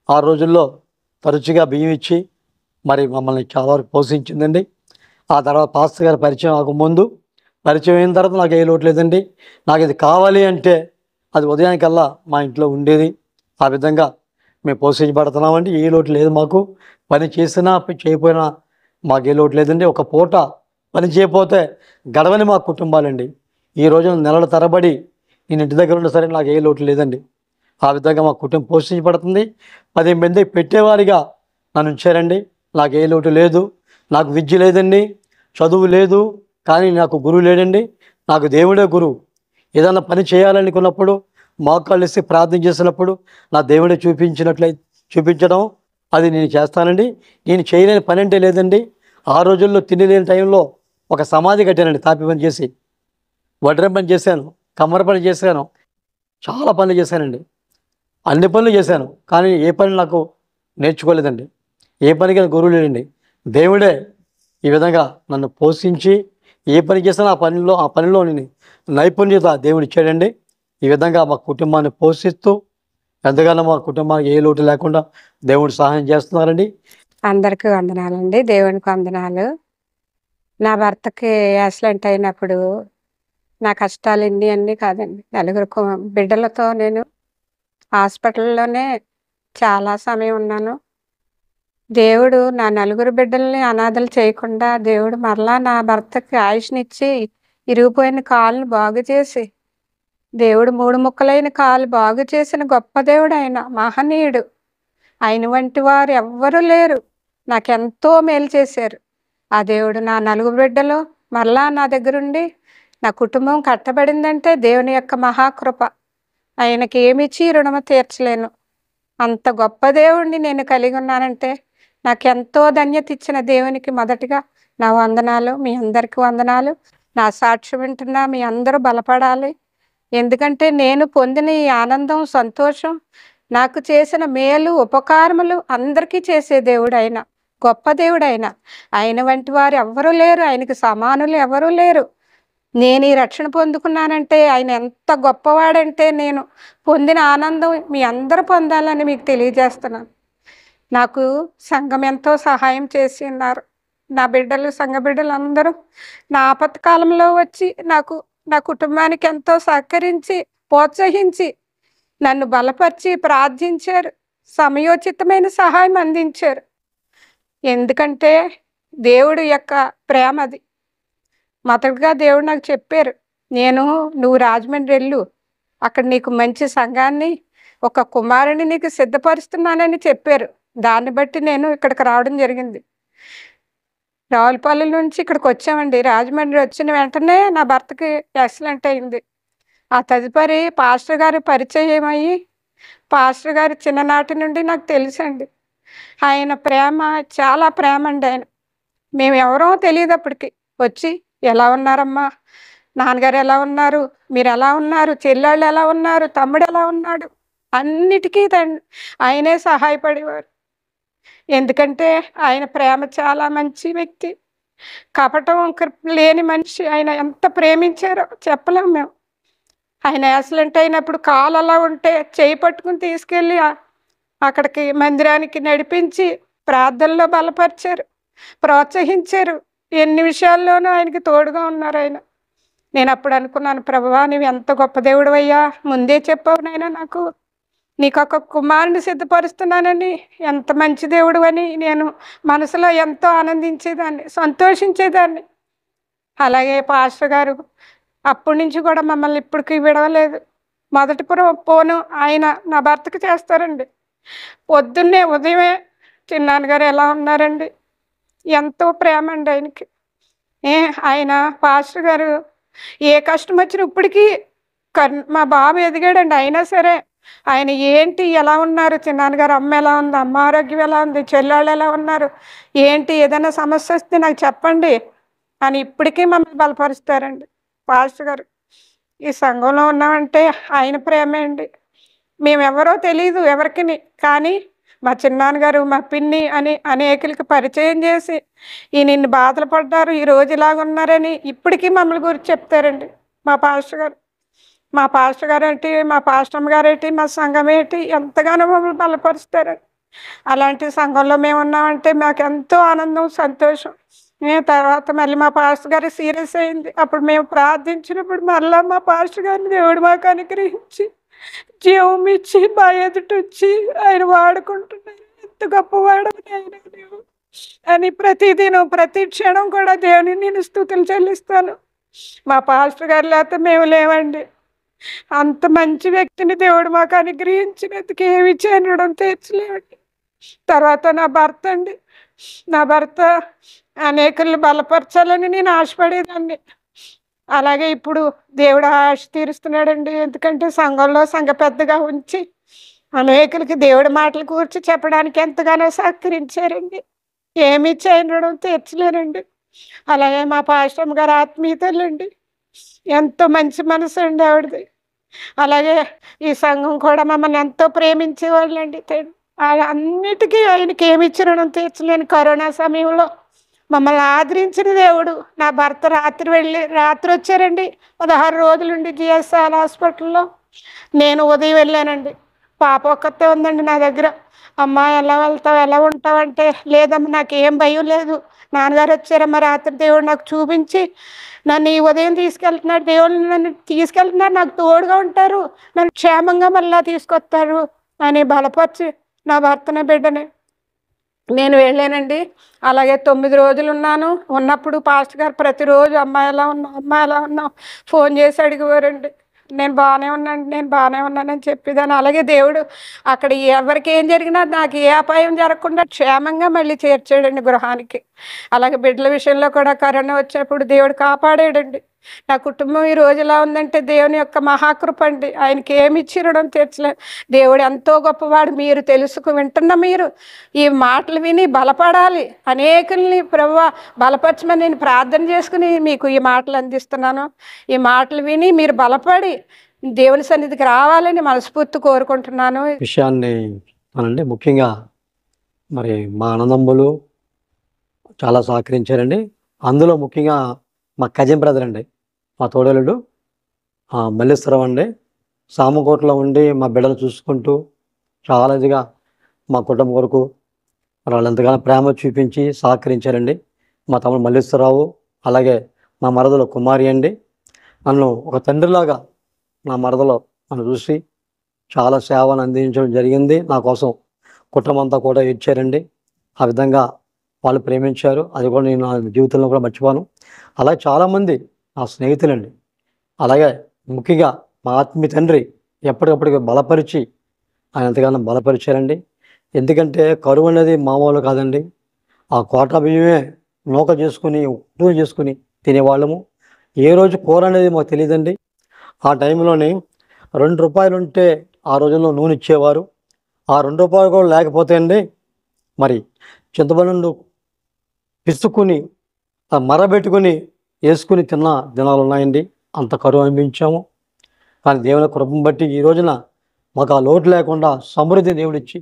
ఆ రోజుల్లో తరచుగా బియ్యం ఇచ్చి మరి మమ్మల్ని చాలా వరకు పోషించిందండి. ఆ తర్వాత పాస్టర్ గారి పరిచయం ముందు, పరిచయం అయిన తర్వాత నాకు ఏ లోటు లేదండి. నాకు ఇది కావాలి అంటే అది ఉదయానికల్లా మా ఇంట్లో ఉండేది. ఆ విధంగా మేము పోషించబడుతున్నామండి. ఏ లోటు లేదు మాకు. పని చేసినా చేయకపోయినా మాకు ఏ లోటు లేదండి. ఒక పూట పని చేయకపోతే గడవని మా కుటుంబాలండి. ఈ రోజున నెలల తరబడి నేను ఇంటి దగ్గర ఉన్నా సరే నాకు ఏ లోటు లేదండి. ఆ విధంగా మా కుటుంబం పోషించబడుతుంది. 10 మంది పెట్టేవారిగా నన్ను ఉంచారండి. నాకు ఏ లోటు లేదు. నాకు విద్య లేదండి, చదువు లేదు, కానీ నాకు గురువు లేడండి. నాకు దేవుడే గురువు. ఏదైనా పని చేయాలనుకున్నప్పుడు మోకాళ్ళు వేసి ప్రార్థన చేసినప్పుడు నా దేవుడే చూపించడం అది నేను చేస్తానండి. నేను చేయలేని పని అంటే లేదండి. ఆ రోజుల్లో తిండి లేని టైంలో ఒక సమాధి కట్టానండి. తాపి పని చేసి, వడ్రం పని చేశాను, కమ్మర పని చేశాను, చాలా పనులు చేశానండి. అన్ని పనులు చేశాను, కానీ ఏ పని నాకు నేర్చుకోలేదండి. ఏ పనికి గురువు లేడండి. దేవుడే ఈ విధంగా నన్ను పోషించి ఏ పని చేసినా ఆ పనిలో నేను నైపుణ్యత దేవుడు ఇచ్చాడండి. ఈ విధంగా మా కుటుంబాన్ని పోషిస్తూ ఎంతగానో మా కుటుంబానికి ఏ లోటు లేకుండా దేవుడు సహాయం చేస్తున్నారండి. అందరికీ వందనాలండి, దేవునికి వందనాలు. నా భర్తకి యాక్సిడెంట్ అయినప్పుడు నా కష్టాలు ఇన్ని అన్నీ కాదండి, నలుగురు బిడ్డలతో నేను హాస్పిటల్లోనే చాలా సమయం ఉన్నాను. దేవుడు నా నలుగురు బిడ్డల్ని అనాథలు చేయకుండా దేవుడు మరలా నా భర్తకి ఆయుష్నిచ్చి ఇరిగిపోయిన కాళ్ళని బాగు చేసి దేవుడు 3 ముక్కలైన కాలు బాగు చేసిన గొప్ప దేవుడు ఆయన, మహనీయుడు. ఆయన వంటి వారు ఎవ్వరూ లేరు. నాకెంతో మేలు చేశారు. ఆ దేవుడు నా నలుగురు బిడ్డలు మరలా నా దగ్గరుండి నా కుటుంబం కట్టబడిందంటే దేవుని యొక్క మహాకృప. ఆయనకి ఏమిచ్చి రుణము తీర్చలేను. అంత గొప్ప దేవుడిని నేను కలిగి ఉన్నానంటే నాకెంతో ధన్యత ఇచ్చిన దేవునికి మొదటిగా నా వందనాలు. మీ అందరికీ వందనాలు. నా సాక్ష్యం వింటున్నా మీ అందరూ బలపడాలి. ఎందుకంటే నేను పొందిన ఈ ఆనందం, సంతోషం, నాకు చేసిన మేలు, ఉపకారములు అందరికీ చేసే దేవుడు ఆయన. గొప్ప దేవుడు ఆయన. ఆయన వంటి వారు ఎవ్వరూ లేరు. ఆయనకి సమానులు ఎవరూ లేరు. నేను ఈ రక్షణ పొందుకున్నానంటే ఆయన ఎంత గొప్పవాడంటే నేను పొందిన ఆనందం మీ అందరూ పొందాలని మీకు తెలియజేస్తున్నాను. నాకు సంఘం ఎంతో సహాయం చేసి ఉన్నారు. నా బిడ్డలు, సంఘ బిడ్డలు అందరూ నా ఆపత్కాలంలో వచ్చి నా కుటుంబానికి ఎంతో సహకరించి, ప్రోత్సహించి, నన్ను బలపరిచి ప్రార్థించారు. సమయోచితమైన సహాయం అందించారు. ఎందుకంటే దేవుడు యొక్క ప్రేమ అది. మొదటగా దేవుడు నాకు చెప్పారు, నువ్వు రాజమండ్రి వెళ్ళు, అక్కడ నీకు మంచి సంఘాన్ని, ఒక కుమారుని నీకు సిద్ధపరుస్తున్నానని చెప్పారు. దాన్ని బట్టి నేను ఇక్కడికి రావడం జరిగింది. రావులపల్లి నుంచి ఇక్కడికి వచ్చామండి. రాజమండ్రి వచ్చిన వెంటనే నా భర్తకి యాక్సిడెంట్ అయింది. ఆ తదుపరి పాస్టర్ గారు పరిచయం అయ్యి, పాస్టర్ గారు చిన్ననాటి నుండి నాకు తెలుసండి. ఆయన ప్రేమ చాలా ప్రేమ అండి. మేము ఎవరో తెలియదు అప్పటికి. వచ్చి, ఎలా ఉన్నారమ్మా, నాన్నగారు ఎలా ఉన్నారు, మీరు ఎలా ఉన్నారు, చెల్లెళ్ళు ఎలా ఉన్నారు, తమ్ముడు ఎలా ఉన్నాడు, అన్నిటికీ ఆయనే సహాయపడేవారు. ఎందుకంటే ఆయన ప్రేమ చాలా మంచి వ్యక్తి. కపటం లేని మనిషి. ఆయన ఎంత ప్రేమించారో చెప్పలేము మేము. ఆయన యాక్సిడెంట్ అయినప్పుడు కాలు అలా ఉంటే చేయి పట్టుకుని తీసుకెళ్ళి అక్కడికి మందిరానికి నడిపించి ప్రార్థనలో బలపరిచారు, ప్రోత్సహించారు. ఎన్ని విషయాల్లోనూ ఆయనకి తోడుగా ఉన్నారు ఆయన. నేను అప్పుడు అనుకున్నాను, ప్రభువా నువ్వు ఎంత గొప్ప దేవుడు అయ్యా, ముందే చెప్పావు నాయనా, నీకు ఒక కుమారుని సిద్ధపరుస్తున్నానని, ఎంత మంచి దేవుడు అని నేను మనసులో ఎంతో ఆనందించేదాన్ని, సంతోషించేదాన్ని. అలాగే పాస్టర్ గారు అప్పటి నుంచి కూడా మమ్మల్ని ఇప్పటికీ విడవలేదు. మొదటి ఫోను ఆయన నా భర్తకి చేస్తారండి. పొద్దున్నే ఉదయమే చిన్నాన్నగారు ఎలా ఉన్నారండి, ఎంతో ప్రేమ అండి ఆయనకి. ఆయన పాస్టర్ గారు ఏ కష్టం వచ్చినా ఇప్పటికీ మా బాబు ఎదిగాడండి. అయినా సరే ఆయన ఏంటి, ఎలా ఉన్నారు చిన్నాన్నగారు, అమ్మ ఎలా ఉంది, అమ్మ ఆరోగ్యం ఎలా ఉంది, చెల్లెళ్ళు ఎలా ఉన్నారు, ఏంటి, ఏదైనా సమస్య వస్తే నాకు చెప్పండి అని ఇప్పటికీ మమ్మల్ని బలపరుస్తారండి పాస్టర్ గారు. ఈ సంఘంలో ఉన్నామంటే ఆయన ప్రేమే అండి. మేమెవరో తెలియదు ఎవరికి, కానీ మా చిన్నాన్నగారు, మా పిన్ని అని అనేకులకి పరిచయం చేసి నిన్ను బాధలు పడ్డారు, ఈ రోజు ఇలాగున్నారని ఇప్పటికీ మమ్మల్ని గురించి చెప్తారండి మా పాస్టర్ గారు. మా పాస్టర్ గారు ఏంటి, మా పాస్టమ్మ గారు ఏంటి, మా సంఘం ఏంటి, ఎంతగానో మమ్మల్ని బలపరుస్తారు. అలాంటి సంఘంలో మేము ఉన్నామంటే మాకు ఎంతో ఆనందం, సంతోషం. తర్వాత మళ్ళీ మా పాస్టర్ గారు సీరియస్ అయింది. అప్పుడు మేము ప్రార్థించినప్పుడు మళ్ళీ మా పాస్టర్ గారిని దేవుడు మాకు అనుగ్రహించి జీవం ఇచ్చి మా ఎదుట వచ్చి ఆయన వాడుకుంటున్నారు. ఎంత గొప్పవాడని ఆయన దేవుడు అని ప్రతిదినం, ప్రతి క్షణం కూడా దేవుని నేను స్తుతులు చెల్లిస్తాను. మా పాస్టర్ గారు లేకపోతే మేము లేవండి. అంత మంచి వ్యక్తిని దేవుడు మాకు అనుగ్రహించినందుకు ఏమి చేయడం తీర్చలేమండి. తర్వాత నా భర్త అండి. నా భర్త అనేకులను బలపరచాలని నేను ఆశపడేదాన్ని. అలాగే ఇప్పుడు దేవుడు ఆశ తీరుస్తున్నాడండి. ఎందుకంటే సంఘంలో సంఘ పెద్దగా ఉంచి అనేకులకి దేవుడి మాటలు కూర్చి చెప్పడానికి ఎంతగానో సహకరించారండి. ఏమీ చేయడం తీర్చలేరండి. అలాగే మా పాస్టమ్ గారు ఆత్మీయతలండి, ఎంతో మంచి మనసు అండి ఆవిడది. అలాగే ఈ సంఘం కూడా మమ్మల్ని ఎంతో ప్రేమించేవాళ్ళండి. అన్నిటికీ ఆయనకి ఏమి ఇచ్చినడం తీర్చలేని కరోనా సమయంలో మమ్మల్ని ఆదరించిన దేవుడు. నా భర్త రాత్రి వచ్చారండి. 16 రోజులుండి జిఎస్ఆర్ హాస్పిటల్లో. నేను ఉదయం వెళ్ళానండి. పాప ఒక్కతే ఉందండి నా దగ్గర. అమ్మ ఎలా వెళ్తావు, ఎలా ఉంటావు అంటే, లేదమ్మా నాకేం భయం లేదు, నాన్నగారు వచ్చారమ్మా రాత్రి, దేవుడు నాకు చూపించి నన్ను ఈ ఉదయం తీసుకెళ్తున్నాడు, దేవుడు నన్ను తీసుకెళ్తున్నారు, నాకు తోడుగా ఉంటారు, నన్ను క్షేమంగా మళ్ళీ తీసుకొస్తారు అని బలపరిచి నా భర్తనే బిడ్డని నేను వెళ్ళానండి. అలాగే 9 రోజులు ఉన్నప్పుడు పాస్టర్ గారు ప్రతిరోజు అమ్మాయి ఎలా ఉన్నావు, అమ్మాయి ఎలా ఉన్నావు ఫోన్ చేసి అడిగేవారండి. నేను బాగానే ఉన్నాను, నేను బాగానే ఉన్నానని చెప్పేదాన్ని. అలాగే దేవుడు అక్కడ ఎవరికి ఏం జరిగినా నాకు ఏ అపాయం జరగకుండా క్షేమంగా మళ్ళీ చేర్చాడండి గృహానికి. అలాగే బిడ్డల విషయంలో కూడా కరోనా వచ్చినప్పుడు దేవుడు కాపాడాడండి. నా కుటుంబం ఈ రోజు ఎలా ఉందంటే దేవుని యొక్క మహాకృప అండి. ఆయనకి ఏమి ఇచ్చి రుణం తీర్చలేదు. దేవుడు ఎంతో గొప్పవాడు. మీరు వింటున్న మీరు ఈ మాటలు విని బలపడాలి. అనేకుల్ని ప్రభువా బలపరచమని నేను ప్రార్థన చేసుకుని మీకు ఈ మాటలు అందిస్తున్నాను. ఈ మాటలు విని మీరు బలపడి దేవుని సన్నిధికి రావాలని మనస్ఫూర్తి కోరుకుంటున్నాను. విషయాన్ని అనండి ముఖ్యంగా మరి మా అన్నదమ్ములు చాలా సహకరించారండి. అందులో ముఖ్యంగా మా కజిన్ బ్రదర్ అండి, మా తోడలుడు మల్లేశ్వరం అండి, సామకోటలో ఉండి మా బిడ్డలు చూసుకుంటూ చాలా ఇదిగా మా కుటుంబం వరకు వాళ్ళు ఎంతగానో ప్రేమ చూపించి సహకరించారండి. మా తమ్ముడు మల్లేశ్వరరావు, అలాగే మా మరదలు కుమారి అండి. నన్ను ఒక తండ్రిలాగా నా మరదలో నన్ను చూసి చాలా సేవను అందించడం జరిగింది. నా కోసం కుటుంబం అంతా కూడా ఇచ్చారండి. ఆ విధంగా వాళ్ళు ప్రేమించారు. అది కూడా నేను నా జీవితంలో కూడా మర్చిపోను. అలాగే చాలామంది నా స్నేహితులండి, అలాగే ముఖ్యంగా మా ఆత్మీయ తండ్రి ఎప్పటికప్పటికి బలపరిచి ఆయన ఎంతగానో బలపరిచారండి. ఎందుకంటే కరువు అనేది మామూలు కాదండి. ఆ కోట బియ్యమే నూక చేసుకుని ఉప్పు చేసుకుని తినేవాళ్ళము. ఏ రోజు కూర అనేది మాకు తెలియదండి. ఆ టైంలోని 2 రూపాయలు ఉంటే ఆ రోజుల్లో నూనె ఇచ్చేవారు. ఆ 2 రూపాయలు కూడా లేకపోతే అండి మరి చింతపండు పిసుక్కుని మరబెట్టుకుని వేసుకుని తిన్న దినాలు ఉన్నాయండి. అంత కరువు అనిపించాము. కానీ దేవుని కృపను బట్టి ఈ రోజున మాకు ఆ లోటు లేకుండా సమృద్ధి దేవుడిచ్చి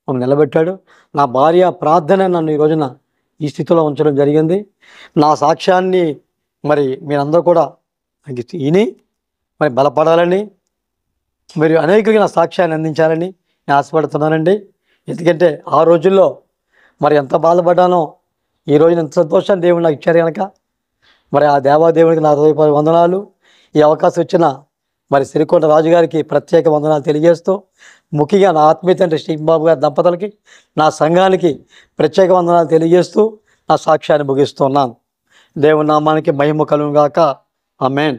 నన్ను నిలబెట్టాడు. నా భార్య ప్రార్థన నన్ను ఈ రోజున ఈ స్థితిలో ఉంచడం జరిగింది. నా సాక్ష్యాన్ని మరి మీరందరూ కూడా విని మరి బలపడాలని, మరి అనేకులకి నా సాక్ష్యాన్ని అందించాలని నేను ఆశపడుతున్నానండి. ఎందుకంటే ఆ రోజుల్లో మరి ఎంత బాధపడ్డానో ఈ రోజున ఎంత సంతోషాన్ని దేవుడు నాకు ఇచ్చారు కనుక మరి ఆ దేవాదేవునికి నా హృదయపూర్వక వందనాలు. ఈ అవకాశం ఇచ్చిన మరి సిరికొండ రాజుగారికి ప్రత్యేక వందనాలు తెలియజేస్తూ, ముఖ్యంగా నా ఆత్మీయ తండ్రి శ్రీబాబు గారి దంపతులకి, నా సంఘానికి ప్రత్యేక వందనాలు తెలియజేస్తూ నా సాక్ష్యాన్ని ముగిస్తున్నాను. దేవుని నామానికి మహిమ కలుగును గాక. ఆమేన్.